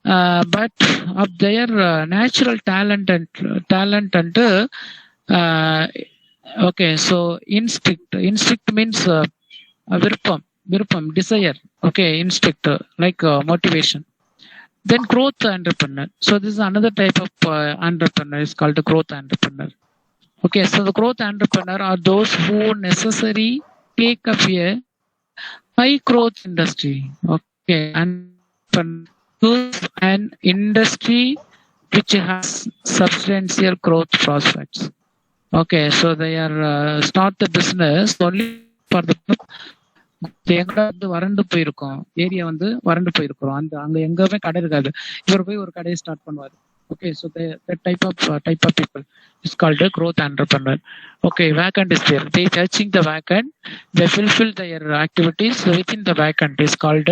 but of their natural talent and okay, so instinct means virpam, desire. Okay, instinct like motivation. Then growth entrepreneur. So this is another type of entrepreneur is called the growth entrepreneur. Okay, so the growth entrepreneur are those who necessarily take up a high growth industry. Okay, and choose an industry which has substantial growth prospects. Okay, so they are start the business only for the எங்கடா வறண்டு போயிருக்கோம், area வறண்டு போயிருக்கிறோம், அங்க எங்கேயுமே கடை இருக்காது, இவர் போய் ஒரு கடையை ஸ்டார்ட் பண்ணுவாரு. Okay, so the type of people is called a growth entrepreneur. Okay, vacant is there. They searching the vacant, they fulfill their activities within the vacant is called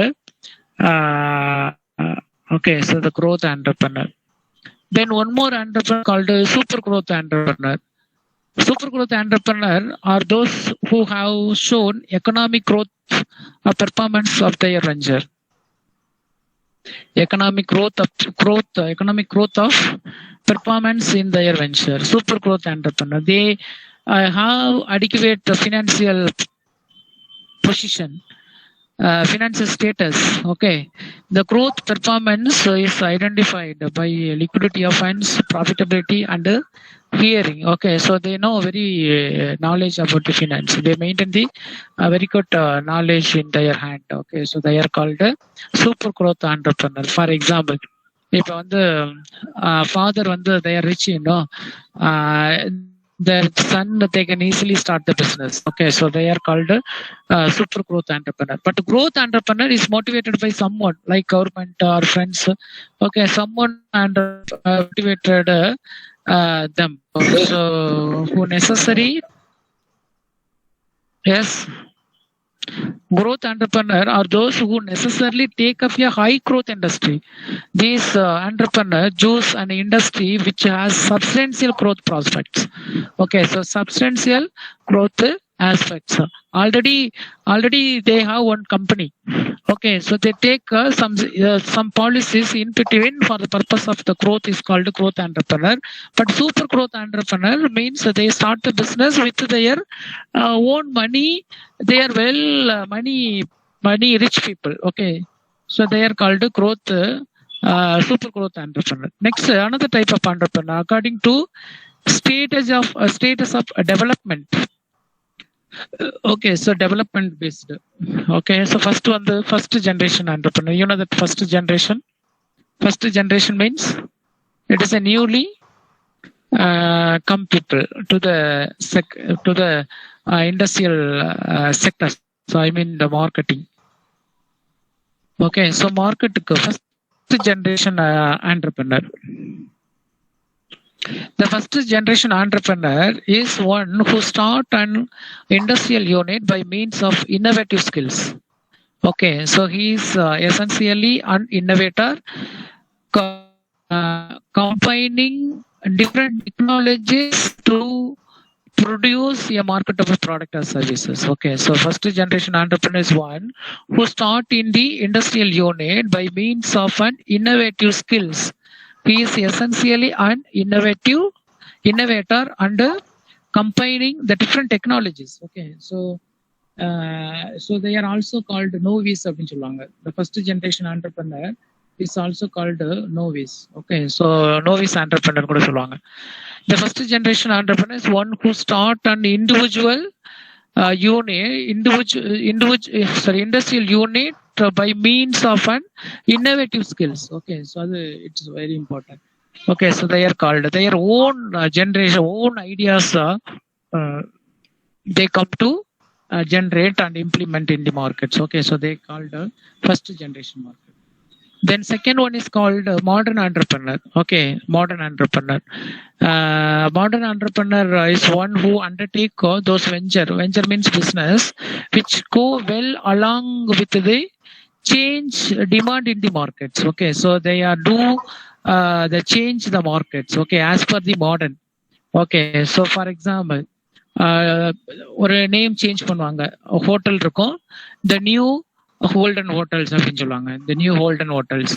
okay, so the growth entrepreneur. Then one more entrepreneur called super growth entrepreneur. Super growth entrepreneur are those who have shown economic growth performance of their venture. Economic growth of performance in their venture. Super growth entrepreneur. They have adequate financial position, financial status. Okay, the growth performance is identified by liquidity of funds, profitability, and hearing. Okay, so they know very knowledge about the finance. They maintain the very good knowledge in their hand. Okay, so they are called super growth entrepreneur. For example, if father they are rich, their son, they can easily start the business. Okay, so they are called super growth entrepreneur. But growth entrepreneur is motivated by someone like government or friends. Okay, someone motivated them. So who necessary? Yes. Growth entrepreneur are those who necessarily take up a high growth industry. These entrepreneurs choose an industry which has substantial growth prospects. Okay, so substantial growth aspects. Already they have one company. Okay, so they take some policies in between for the purpose of the growth is called growth entrepreneur. But super growth entrepreneur means that they start the business with their own money. They are money rich people. Okay, so they are called growth super growth entrepreneur. Next, another type of entrepreneur according to status of development. Okay, so development based. Okay, so first one, the first generation entrepreneur. You know that first generation. First generation means it is a newly come people to the industrial sector. So I mean the marketing. Okay, so market first generation entrepreneur. The first generation entrepreneur is one who start an industrial unit by means of innovative skills. Okay, so he is essentially an innovator, combining different technologies to produce a market of a product or services. Okay, so first generation entrepreneur is one who start in the industrial unit by means of an innovative skills. He is essentially an innovator and combining the different technologies. Okay, so they are also called novice. The first generation entrepreneur is also called novice. Okay, so novice entrepreneur. The first generation entrepreneur is one who start an industrial unit by means of an innovative skills. Okay, so it's very important. Okay, so they are called their own generation, own ideas. They come to generate and implement in the markets. Okay, so they called first generation market. Then second one is called modern entrepreneur. Okay, modern entrepreneur. Modern entrepreneur is one who undertake those venture means business, which go well along with the change demand in the markets. Okay, so they they change the markets. Okay, as per the modern. Okay, so for example, ஒரு name change பண்ணுவாங்க, hotel இருக்கும், the new Holden hotels அப்படின்னு சொல்லுவாங்க, the new Holden hotels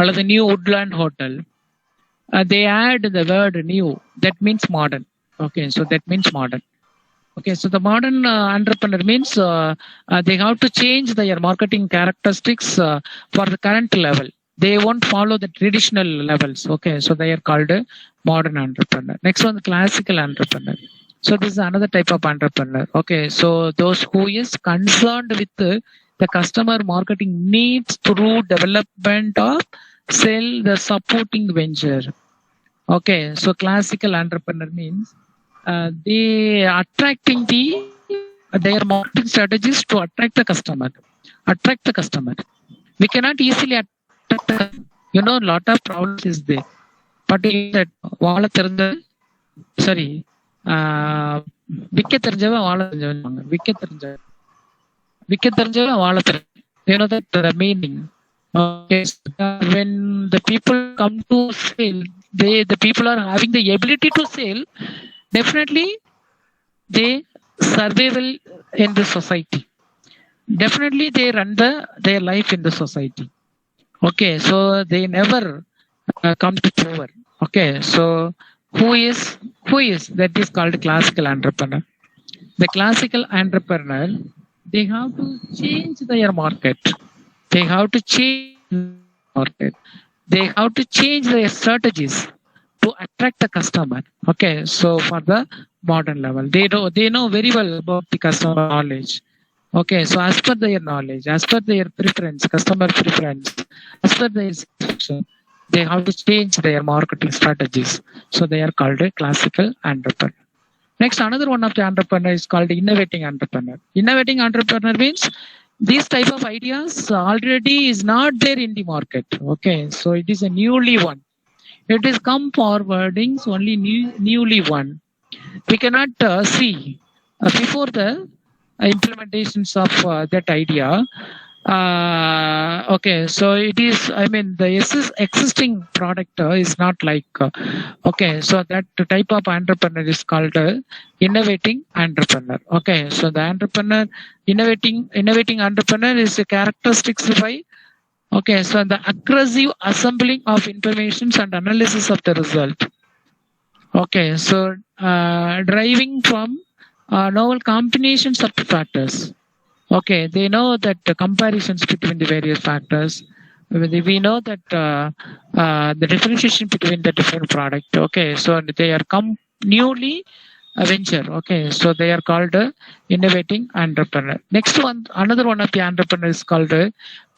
அல்லது new Woodland hotel. They add the word new, that means modern. Okay, so that means modern. Okay, so the modern entrepreneur means they have to change their marketing characteristics for the current level. They won't follow the traditional levels. Okay, so they are called modern entrepreneur. Next one, classical entrepreneur. So this is another type of entrepreneur. Okay, so those who is concerned with the customer marketing needs through development of sell the supporting venture. Okay, so classical entrepreneur means they attracting their marketing strategies to attract the customer. We cannot easily attract, lot of problems is there. But that விற்க தெரிஞ்சவன் வாழ தெரிஞ்சவன், விற்க தெரிஞ்சவன் வாழ தெரிஞ்சவன். That meaning. Okay, when the people come to sell, the people are having the ability to sell, definitely they survival in the society. Definitely they run their life in the society. Okay, so they never come to poor. Okay, so who is that is called classical entrepreneur. The classical entrepreneur, they have to change their market. They have to change their strategies to attract the customer. Okay, so for the modern level, they know very well about the customer knowledge. Okay, so as per their knowledge, as per their preference, customer preference, as per their situation, they have to change their marketing strategies. So they are called a classical entrepreneur. Next, another one of the entrepreneur is called innovating entrepreneur. Innovating entrepreneur means these type of ideas already is not there in the market. Okay, so it is a newly one. It is come forwarding only newly one. We cannot see before the implementations of that idea. Okay, so it is, the existing product is not like, okay, so that type of entrepreneur is called innovating entrepreneur. Okay, so the entrepreneur, innovating entrepreneur is a characteristics by, okay, so the aggressive assembling of information and analysis of the result. Okay, so driving from novel combinations of factors. Okay, they know that the comparisons between the various factors, we know that the differentiation between the different product. Okay, so they are newly a venture. Okay, so they are called innovating entrepreneur. Next one, another one of the entrepreneur is called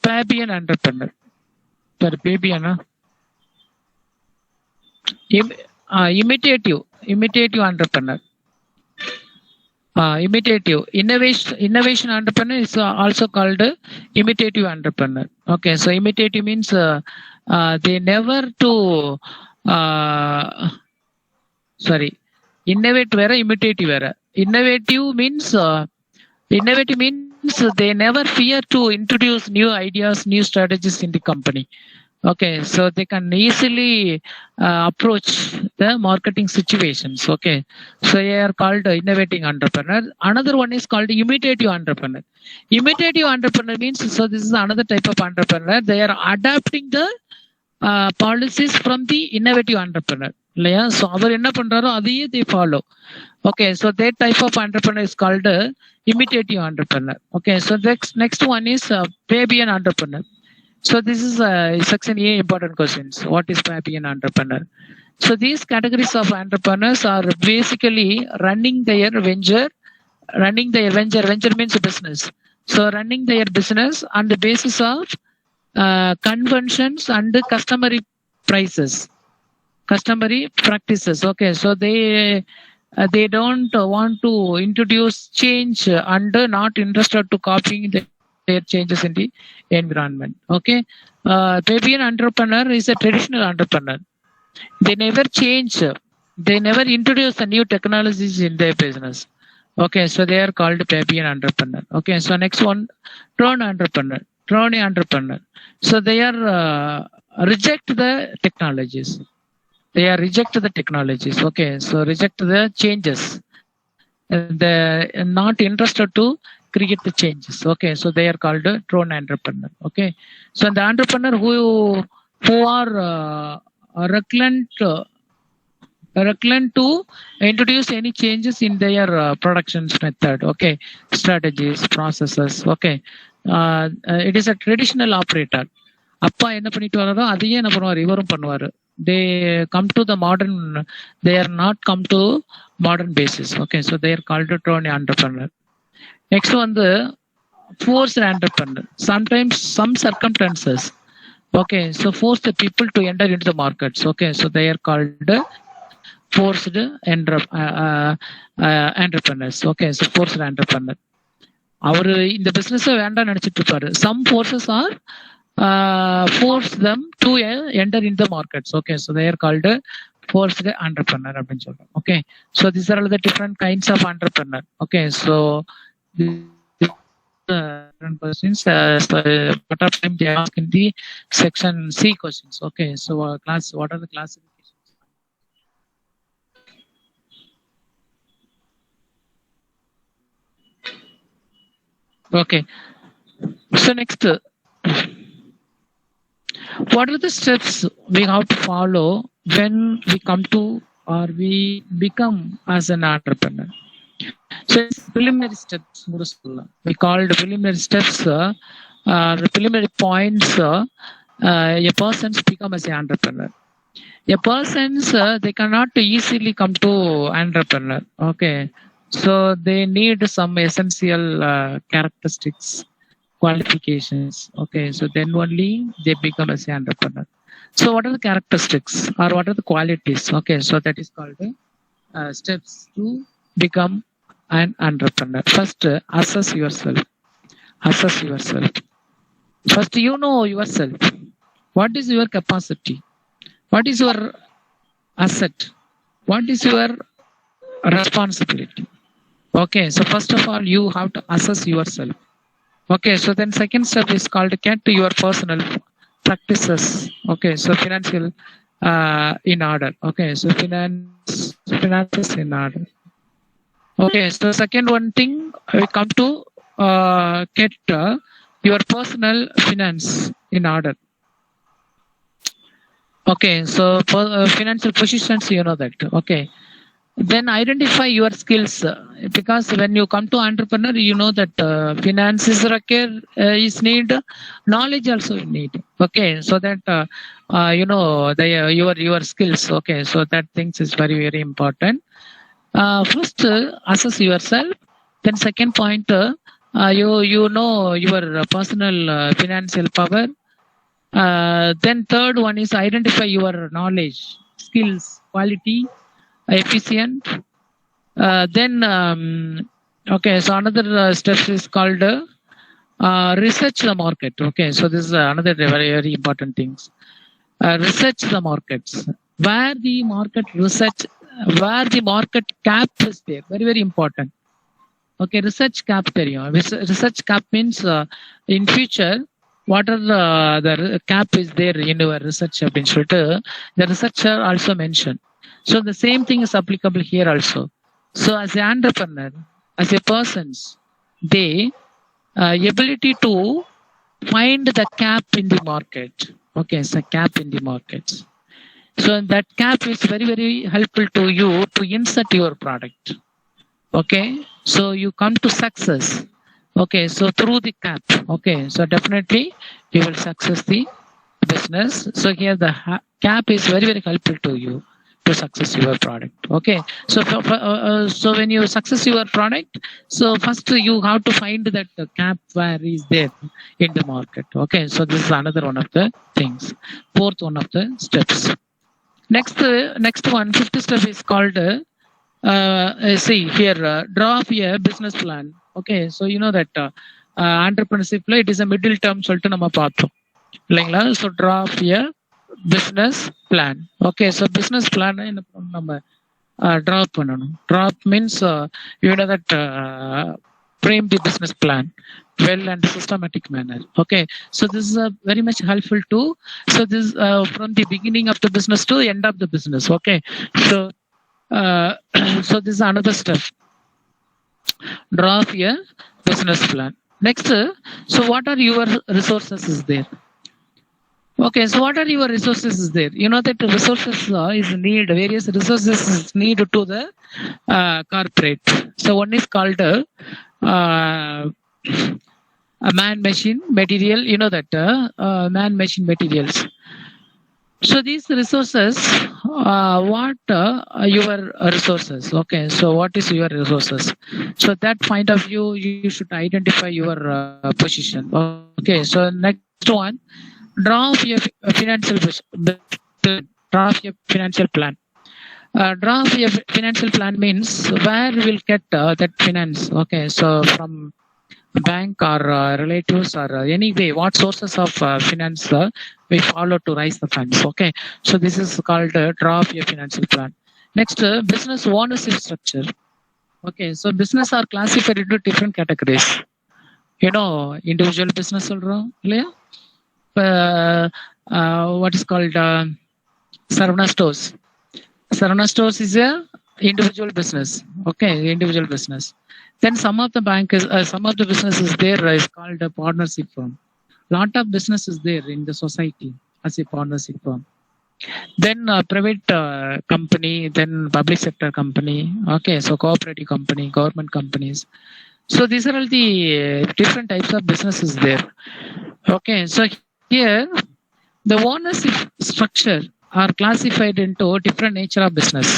Fabian entrepreneur. Sorry, Fabian. Imitative entrepreneur. Imitative innovation entrepreneur is also called imitative entrepreneur. Okay, so imitative means they never to innovate vera, imitative vera. Innovative means they never fear to introduce new ideas, new strategies in the company. Okay, so they can easily approach the marketing situations. Okay, so they are called innovating entrepreneur. Another one is called imitative entrepreneur. Imitative entrepreneur means, so this is another type of entrepreneur. They are adapting the policies from the innovative entrepreneur. So அவர் என்ன பண்றாரோ அதையே they follow. Okay, so that type of entrepreneur is called imitative entrepreneur. Okay, so next one is Fabian entrepreneur. So this is section A, important questions. What is Fabian entrepreneur? So these categories of entrepreneurs are basically running their venture. Venture means business. So running their business on the basis of conventions and customary practices. Okay, so they don't want to introduce change and not interested to copying their changes in the environment. Okay, Fabian entrepreneur is a traditional entrepreneur. They never change. They never introduce the new technologies in their business. Okay, so they are called Fabian entrepreneur. Okay, so next one, drone entrepreneur. So they are reject the technologies. Okay, so reject the changes. They're not interested to create the changes. Okay, so they are called drone entrepreneur. Okay, so the entrepreneur who are reluctant to introduce any changes in their production method. Okay, strategies, processes. Okay, it is a traditional operator. அப்பா என்ன பண்ணிட்டு வராரோ அதையே என்ன பண்ணுவார், இவரும் பண்ணுவாரு. They come to the modern, they are not come to modern basis. Okay, so they are called drone entrepreneur. Next one, the forced entrepreneur. Sometimes some circumstances, okay, so force the people to enter into the markets. Okay, so they are called forced entrepreneurs. Okay, so forced entrepreneur. அவர் இந்த business வேண்டாம் நினைச்சிட்டு இருப்பாரு. Some forces are force them to enter in the markets. Okay, so they are called forced entrepreneur அப்படின்னு சொல்றோம். Okay, so these are all the different kinds of entrepreneur. Okay, so different questions. What of time they ask in the section C questions. Okay, so what are the classifications? Okay, so next, what are the steps we have to follow when we come to or we become as an entrepreneur? So it's preliminary steps. We called preliminary steps, the preliminary points. A person's become as an entrepreneur. A person's they cannot easily come to entrepreneur. Okay, so they need some essential characteristics, qualifications. Okay, so then only they become as an entrepreneur. So what are the characteristics or what are the qualities? Okay, so that is called steps to become an entrepreneur. First, assess yourself. First, you know yourself. What is your capacity? What is your asset? What is your responsibility? Okay, so first of all, you have to assess yourself. Okay, so then second step is called get to your personal practices. Okay, so financial in order. Okay, so finances in order. Okay, so second one thing, we come to get your personal finance in order. Okay, so financial positions, you know that. Okay, Then identify your skills, because when you come to entrepreneur, you know that finance is required, is need, knowledge also you need. Okay, so that you know the your skills. Okay, so that things is very very important. First, assess yourself. Then second point, you know your personal financial power. Then third one is identify your knowledge, skills, quality, efficient. Then okay, so another step is called research the market. Okay, so this is another very very important things. Research the markets, where the market research, where the market cap is there, very very important. Okay, research cap there. Research cap means in future what are the cap is there in your research institute, the researcher also mentioned. So the same thing is applicable here also. So as an entrepreneur, as a persons, they ability to find the cap in the market. Okay, so cap in the markets. So that cap is very very helpful to you to insert your product. Okay, so you come to success. Okay, so through the cap. Okay, so definitely you will success the business. So here the cap is very very helpful to you to success your product. Okay, so so when you success your product, so first you have to find that cap where is there in the market. Okay, so this is another one of the things, fourth one of the steps. Next one, fifth step is called see here, draw up a business plan. Okay, so you know that entrepreneurship it is a middle term சொல்லிட்டு நம்ம பார்த்தோம் இல்லைங்களா. So draw up a business plan. Okay, so business plan என்ன பண்ணணும், நம்ம draw up பண்ணணும். Draw up means you know that frame the business plan well and systematic manner. Okay, so this is very much helpful to, so this from the beginning of the business to end of the business. Okay, so so this is another step, draw up a business plan. Next, so what are your resources is there? Okay, so what are your resources is there? You know that resources is need, various resources is need to the corporate. So one is called a man machine material. You know that man machine materials. So these resources, what your resources? Okay, so what is your resources? So that point of view, you should identify your position. Okay, so next one, draw up your financial draw up your financial plan. Draw up your financial plan means where we will get that finance. Okay, so from bank or relatives or any way, what sources of finance we follow to raise the funds. Okay, so this is called draw up your financial plan. Next, business ownership structure. Okay, so business are classified into different categories. You know, individual business சொல்றோம் இல்லையா, what is called Saravana stores. Saravana stores is a individual business. Okay, individual business. Then some of the bank is some of the business is there is called a partnership firm. Lot of business is there in the society as a partnership firm. Then private company, then public sector company. Okay, so cooperative company, government companies. So these are all the different types of businesses there. Okay, so here the ownership structure are classified into different nature of business.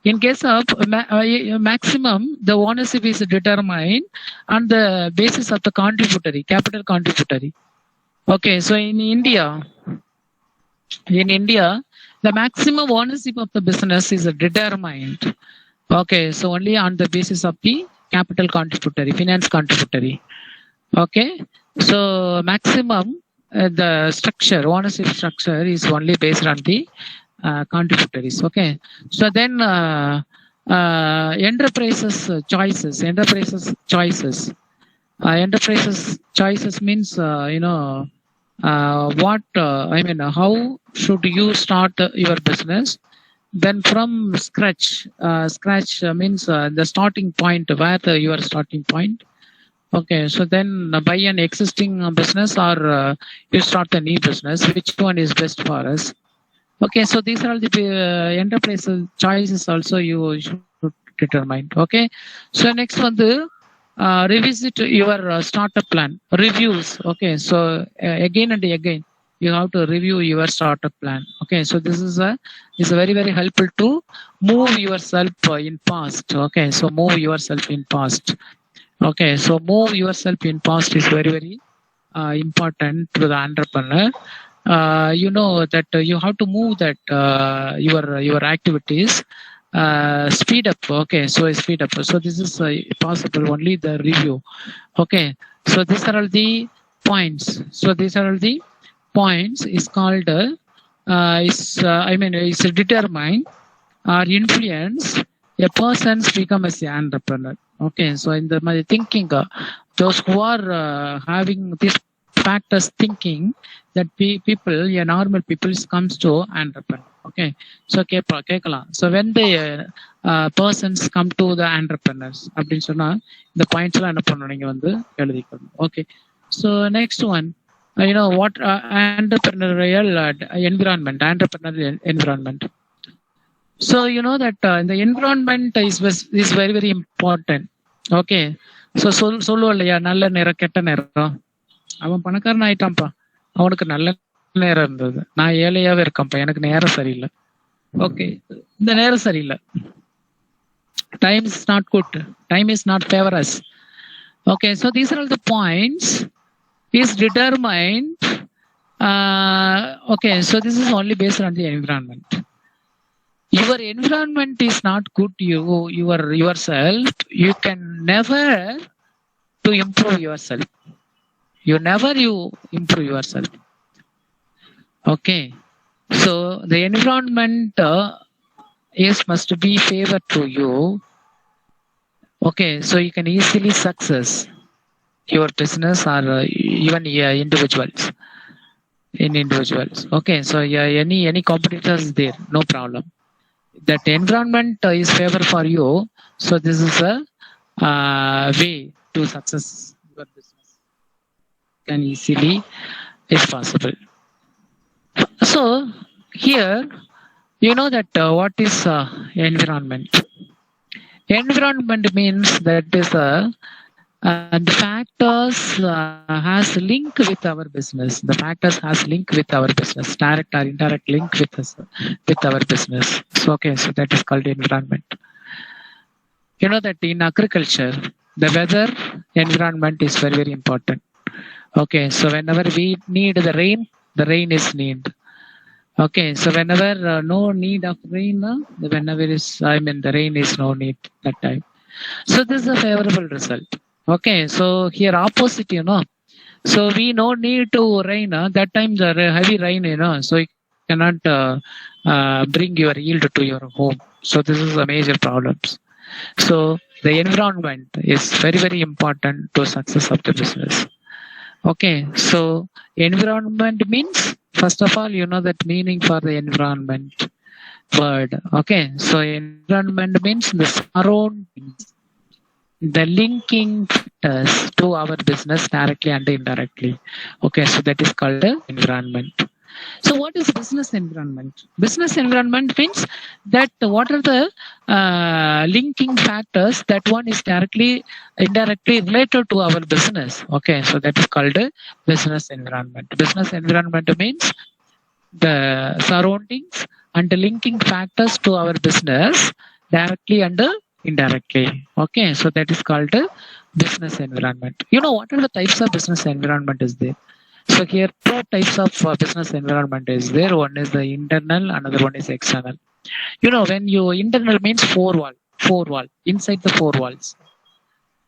In case of maximum, the ownership is determined on the basis of the contributory, capital contributory. Okay, so in India, the maximum ownership of the business is determined. Okay, so only on the basis of the capital contributory, finance contributory. Okay, so maximum the structure, ownership structure is only based on the contributaries. Okay, so then enterprises choices. Enterprises choices means you know what I mean, how should you start your business? Then from scratch means the starting point, where your starting point. Okay, so then buy an existing business or you start a new business, which one is best for us? Okay, so these are all the enterprise choices also you should determine. Okay, so next one, the revisit your startup plan, reviews. Okay, so again and again you have to review your startup plan. Okay, so this is very very helpful to move yourself in past. Okay, so move yourself in past. Okay, so move yourself in past is very very important to the entrepreneur. You know that you have to move that your activities, speed up. Okay, so speed up. So this is possible only the review. Okay, so these are all the points. So these are all the points is called is determine or influence a person's become as an entrepreneur. Okay, so in the my thinking, those who are having these factors thinking that people, yeah, normal people comes to entrepreneur. Okay, so கேட்கலாம். So when the persons come to the entrepreneurs அப்படின்னு சொன்னா இந்த points எல்லாம் என்ன பண்ணணும், நீங்க வந்து எழுதிக்கணும். Okay, so next one, you know what entrepreneurial environment. So you know that the environment is very very important. Okay, so சொல்லுவோம் இல்லையா, நல்ல நேரம் கெட்ட நேரம். அவன் பணக்காரன் ஆயிட்டான்ப்பா, அவனுக்கு நல்ல நேரம் இருந்தது, நான் ஏழையாவே இருக்கேன்ப்பா, எனக்கு நேரம் சரியில்லை. ஓகே, இந்த நேரம் சரியில்லை, time is not good, time is not favor us. Okay, so these are all the points is determined. Okay, so this is only based on the environment. Your environment is not good, yourself, you can never to improve yourself. You improve yourself. Okay, so the environment must be favor to you. Okay, so you can easily success your business or even individuals. Okay, so any competitors there, no problem. That environment is favor for you, so this is a way to success your business. Can easily is possible. So here you know that what is environment. Environment means that is the factors has link with our business. The factors has link with our business, direct or indirect link with us, with our business. So okay, so that is called environment. You know that in agriculture, the weather environment is very very important. Okay, so whenever we need the rain is need. Okay, so whenever no need of rain, whenever the rain is no need that time. So this is a favorable result. Okay, so here opposite, you know. So we no need to rain. That time the heavy rain, you know, so you cannot bring your yield to your home. So this is a major problems. So the environment is very very important to success of the business. Okay, so environment means, first of all, you know that meaning for the environment word. Okay, so environment means the surroundings, the linking factors to our business directly and indirectly. Okay, so that is called the environment. So what is business environment? Business environment means that what are the linking factors that one is directly, indirectly related to our business. Okay, so that is called a business environment. Business environment means the surroundings and the linking factors to our business directly and indirectly. Okay, so that is called a business environment. You know what are the types of business environment is there? So here two types of business environment is there. One is the internal, another one is external. You know, when you internal means four wall inside the four walls.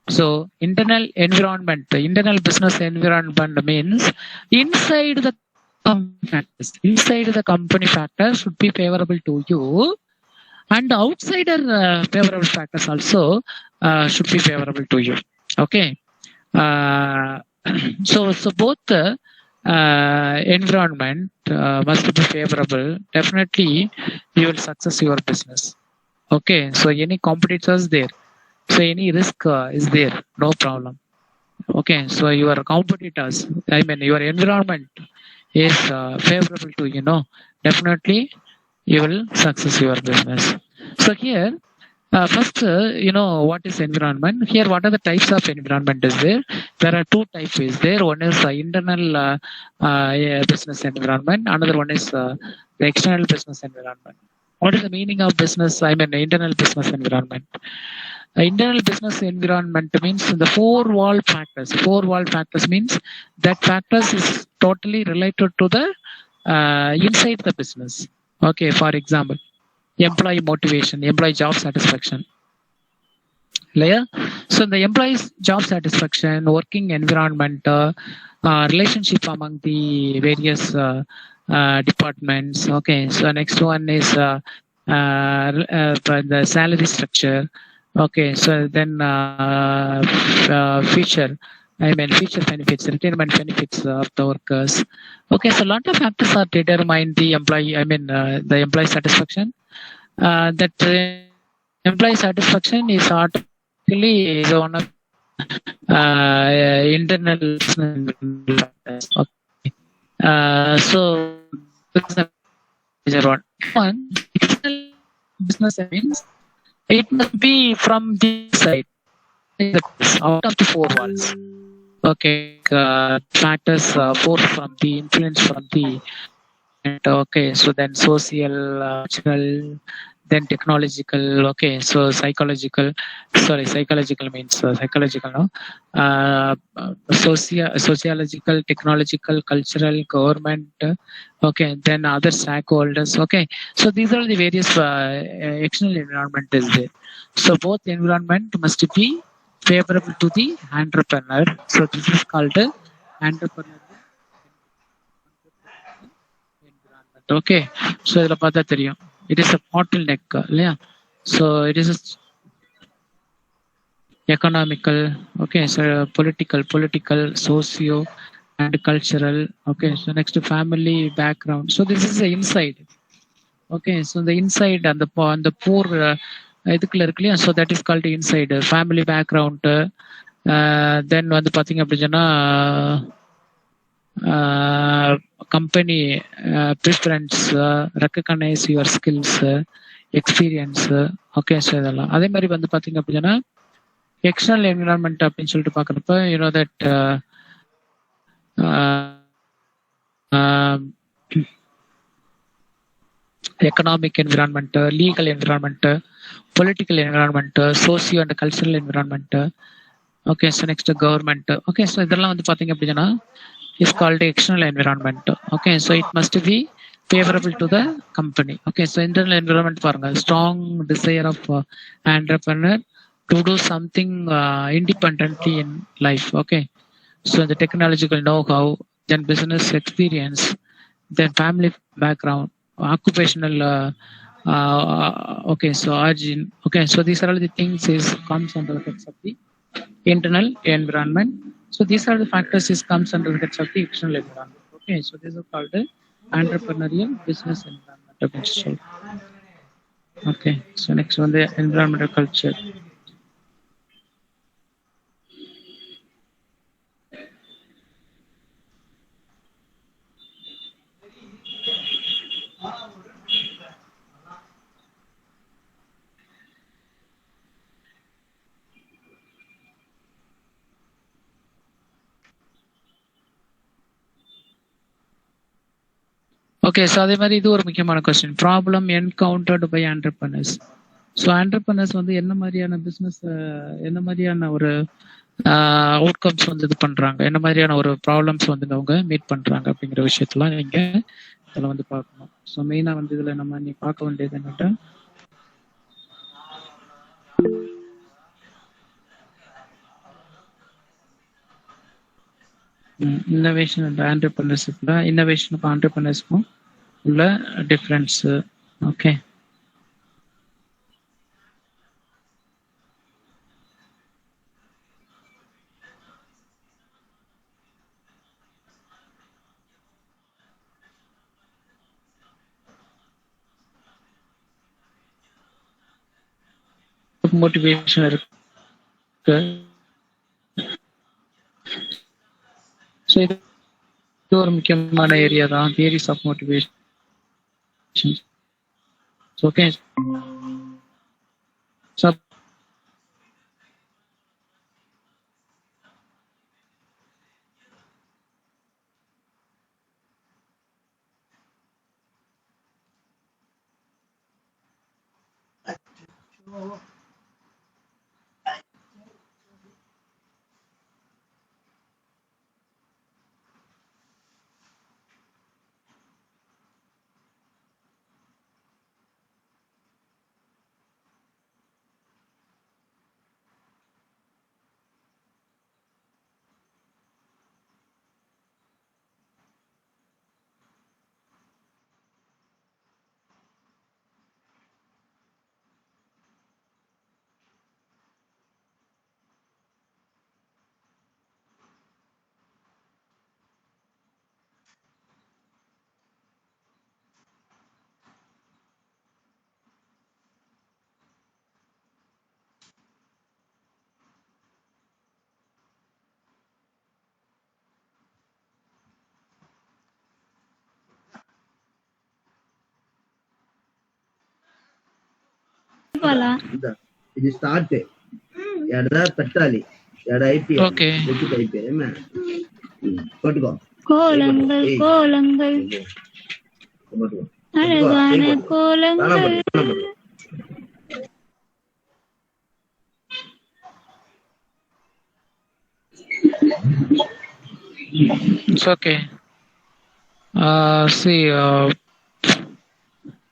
So internal environment, the internal business environment means inside the company factors should be favorable to you, and outsider favorable factors also should be favorable to you. Okay, so both the environment must be favorable. Definitely you will success your business. Okay, so any competitors there, so any risk is there, no problem. Okay, so your competitors, your environment is favorable to, definitely you will success your business. So here, first, what is environment? Here, what are the types of environment is there? There are two types is there. One is internal business environment. Another one is the external business environment. What is the meaning of business? I mean, internal business environment. Internal business environment means the four wall factors. Four wall factors means that factors is totally related to the inside the business. Okay, for example, employee motivation, employee job satisfaction. Layer. So the employee's job satisfaction, working environment, relationship among the various departments. Okay, so next one is the salary structure. Okay, so then future benefits, retirement benefits of the workers. Okay, so a lot of factors are determine the employee. The employee satisfaction. That employee satisfaction is actually is one of internal factors. Okay. So this is a major one. One external business means it must be from the side, out of the four walls. Okay, factors force from the influence from the. Okay, so then social, cultural, then technological. Okay, so psychological. Sorry, psychological means psychological. No, sociological, technological, cultural, government. Okay, then other stakeholders. Okay, so these are the various external environment is there. So both environment must be favorable to the entrepreneur. So this is called entrepreneur environment. Okay, so இதில் பார்த்தா தெரியும். It is a bottleneck, இல்லையா? So it is a economical, okay, so political, socio, and cultural. Okay, so next family background. So this is the inside. Okay, so the inside and the poor இதுக்குள்ள இருக்கு இல்லையா? So that is called inside. Family background. Then வந்து பார்த்தீங்க அப்படின்னா company preference, recognize your skills, experience. Okay, so இதெல்லாம் அதே மாதிரி வந்து பார்த்தீங்க அப்படின்னா எக்ஸ்டர்னல் என்விரான்மெண்ட் அப்படின்னு சொல்லிட்டு பார்க்குறப்ப that economic environment, legal environment, political environment, socio and cultural environment. Okay, so next government. Okay, so இதெல்லாம் வந்து பார்த்தீங்க அப்படின்னா is called external environment. Okay, so it must be favorable to the company. Okay, so internal environment பாருங்க, strong desire of entrepreneur to do something independently in life. Okay, so the technological know-how, then business experience, then family background, occupational okay, so origin. Okay, so these are all the things is comes under the heads of the internal environment. So these are the factors is comes under the heads of the external environment. Okay, so this is called the entrepreneurial business environment. Okay, so next one, the environmental culture. Okay, so அதே மாதிரி இது ஒரு முக்கியமான question, problem encountered by entrepreneurs. So entrepreneurs வந்து என்ன மாதிரியான business, என்ன மாதிரியான ஒரு அவுட்கம்ஸ் வந்து இது பண்ணுறாங்க, என்ன மாதிரியான ஒரு ப்ராப்ளம்ஸ் வந்து அவங்க மீட் பண்ணுறாங்க அப்படிங்கிற விஷயத்தெல்லாம் நீங்கள் இதில் வந்து பார்க்கணும். ஸோ மெயினாக வந்து இதில் நம்ம நீ பார்க்க வேண்டியது என்னட்டா இன்னோவேஷன் அண்ட் ஆண்டர்பிரனர்ஷிப்ல இன்னோவேஷனுக்கும் ஆண்டர்பிரனர்ஸ்க்கும் உள்ள டிஃப்ரென்ஸ். ஓகே, மோட்டிவேஷன் இருக்கு. ஸோ இது ஒரு முக்கியமான ஏரியா தான், theories of motivation. Okay. So ఇది స్టార్ట్ ఎడ పెట్టాలి ఎడ అయిపోయి okay. అయిపోయి పట్టుకో கோலங்கள் கோலங்கள் அழகான கோலங்கள் It's okay. See,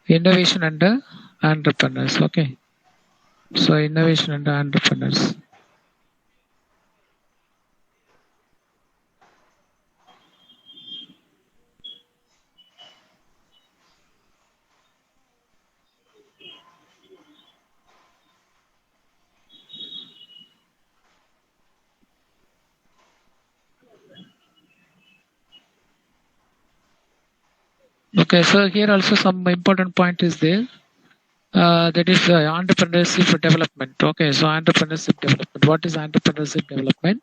innovation and entrepreneurs. Okay. So innovation and entrepreneurs. Okay, so here also some important point is there. That is entrepreneurship development. Okay, so entrepreneurship development. What is entrepreneurship development?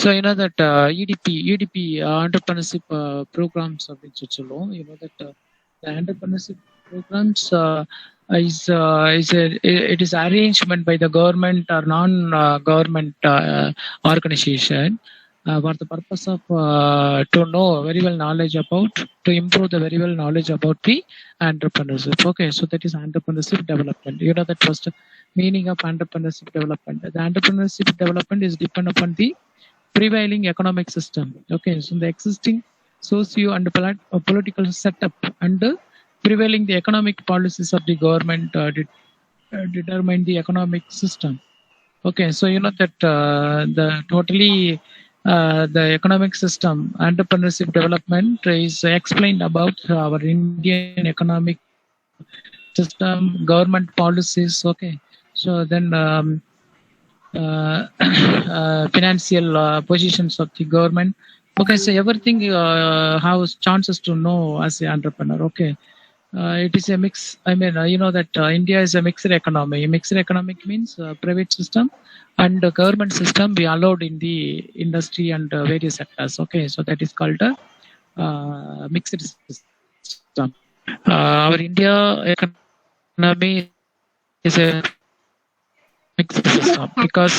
So you know that EDP entrepreneurship programs of which you know that the entrepreneurship programs it is arrangement by the government or non-government organization. For the purpose of to know very well knowledge about, to improve the very well knowledge about the entrepreneurship. Okay, so that is entrepreneurship development. You know that first meaning of entrepreneurship development. The entrepreneurship development is depend upon the prevailing economic system. Okay, so the existing socio and political setup and prevailing the economic policies of the government determine the economic system. Okay, so you know that the totally the economic system, entrepreneurship development is explained about our Indian economic system, government policies. Okay, so then financial positions of the government. Okay, so everything has chances to know as an entrepreneur. Okay, it is a mix. I mean, you know that India is a mixed economy. Mixed economic means private system and government system we allowed in the industry and various sectors. Okay, so that is called a mixed system. Our India economy is a mixed system because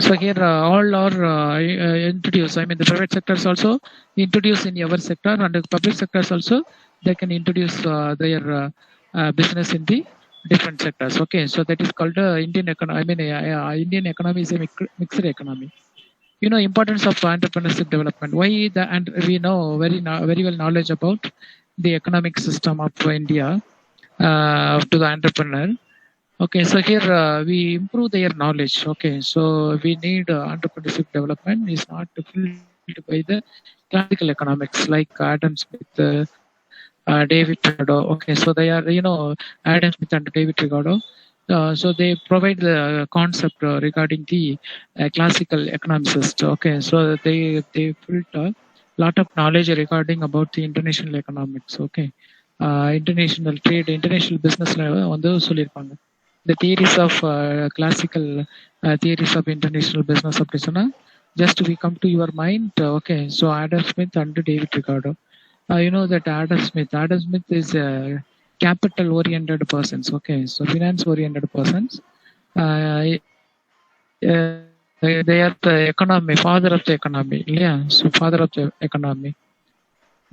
so here all are introduced. I mean, the private sectors also introduce in our sector, and the public sectors also they can introduce their business in the different sectors. Okay, so that is called Indian economy. I mean, Indian economy is a mixed economy. You know, importance of entrepreneurship development. Why the and we know very well knowledge about the economic system of India to the entrepreneur. Okay, so here we improve their knowledge. Okay, so we need entrepreneurship development is not filled by the classical economics like Adam Smith, David Ricardo. Okay, so they are, you know, Adam Smith and David Ricardo. So they provide the concept regarding the classical economicist. Okay, so they built a lot of knowledge regarding about the international economics. Okay, international trade, international business வந்து சொல்லியிருப்பாங்க. The theories of classical theories of international business அப்படி சொன்னா just we come to your mind. Okay, so Adam Smith and David Ricardo. you know that Adam Smith. Adam Smith is a capital-oriented persons. Okay, so finance-oriented persons. Uh, they are the economy, father of the economy. Yeah, so father of the economy.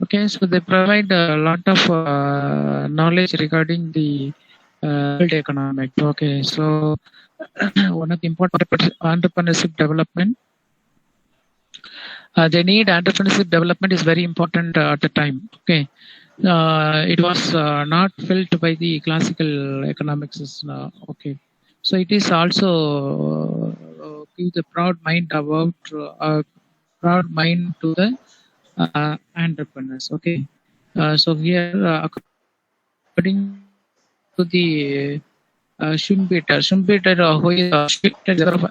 Okay, so they provide a lot of knowledge regarding the world economic. Okay, so one of the important entrepreneurship development. They need entrepreneurship development is very important at the time. Okay, it was not felt by the classical economics. Okay, so it is also give the proud mind about proud mind to the entrepreneurs. Okay, so here according to the Schumpeter, who is Schumpeter of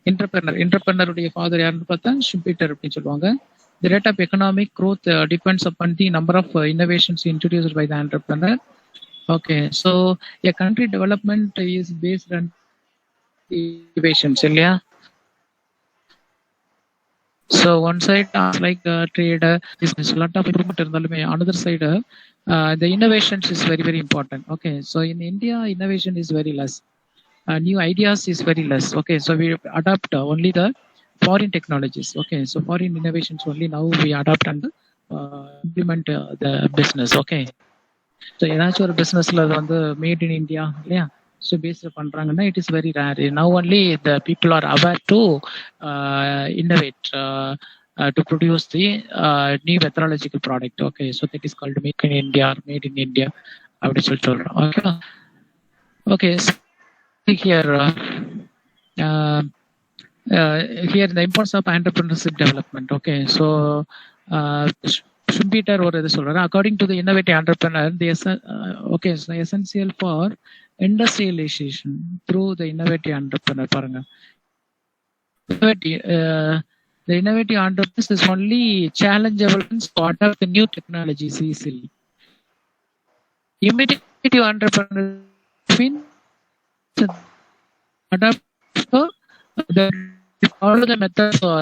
entrepreneur உடைய father யாருன்னு பார்த்தா ஷும்பிட்டர் அப்படின்னு சொல்லுவாங்க. The rate of economic growth depends upon the number of innovations introduced by the entrepreneur. Okay, so a country development is based on innovations, இல்லையா? So one side like trade, business, a lot of improvement இருந்தாலுமே another side the innovations is very very important. Okay, so in India innovation is very less. New ideas is very less. Okay, so we adopt only the foreign technologies. Okay, so foreign innovations only now we adopt and implement the business. Okay, so ஏதாச்சும் ஒரு businessல அது வந்து made in India இல்லையா, so based பண்றாங்கன்னா it is very rare. Now only the people are aware to innovate to produce the new methodological product. Okay, so that is called make in India or made in India அப்படி சொல்லி சொல்றோம். Okay, okay, so here here the importance of entrepreneurship development. Okay, so Schumpeter or இது சொல்றாரு, according to the innovative entrepreneur, okay, so essential for industrialization through the innovative entrepreneur. பாருங்க, the innovative entrepreneur is only challengeable to adopt the new technologies easily. Imitative entrepreneur means adapt the follow the methods for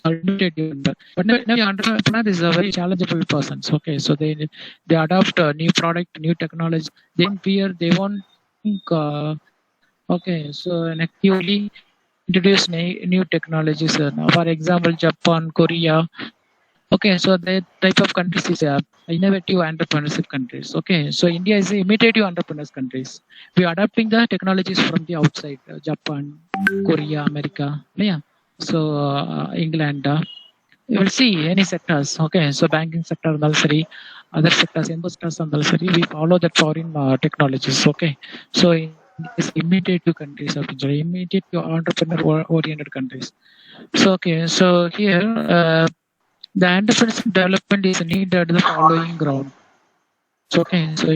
alternative. But now entrepreneur is a very challengeable person. Okay, so they adopt a new product, new technology. They don't fear. They won't think. Okay, so actively introduce new technologies. For example, Japan, Korea. Okay, so that type of countries is innovative entrepreneurship countries. Okay, so India is imitative entrepreneurs countries. We are adapting the technologies from the outside, Japan, Korea, America, yeah. So England, you will see any sectors. Okay, so banking sector, other sectors, sectors, we follow that foreign technologies. Okay, so in these imitative countries, imitative entrepreneur oriented countries. So okay, so here. The entrepreneurship development is needed at the following ground. So, okay, so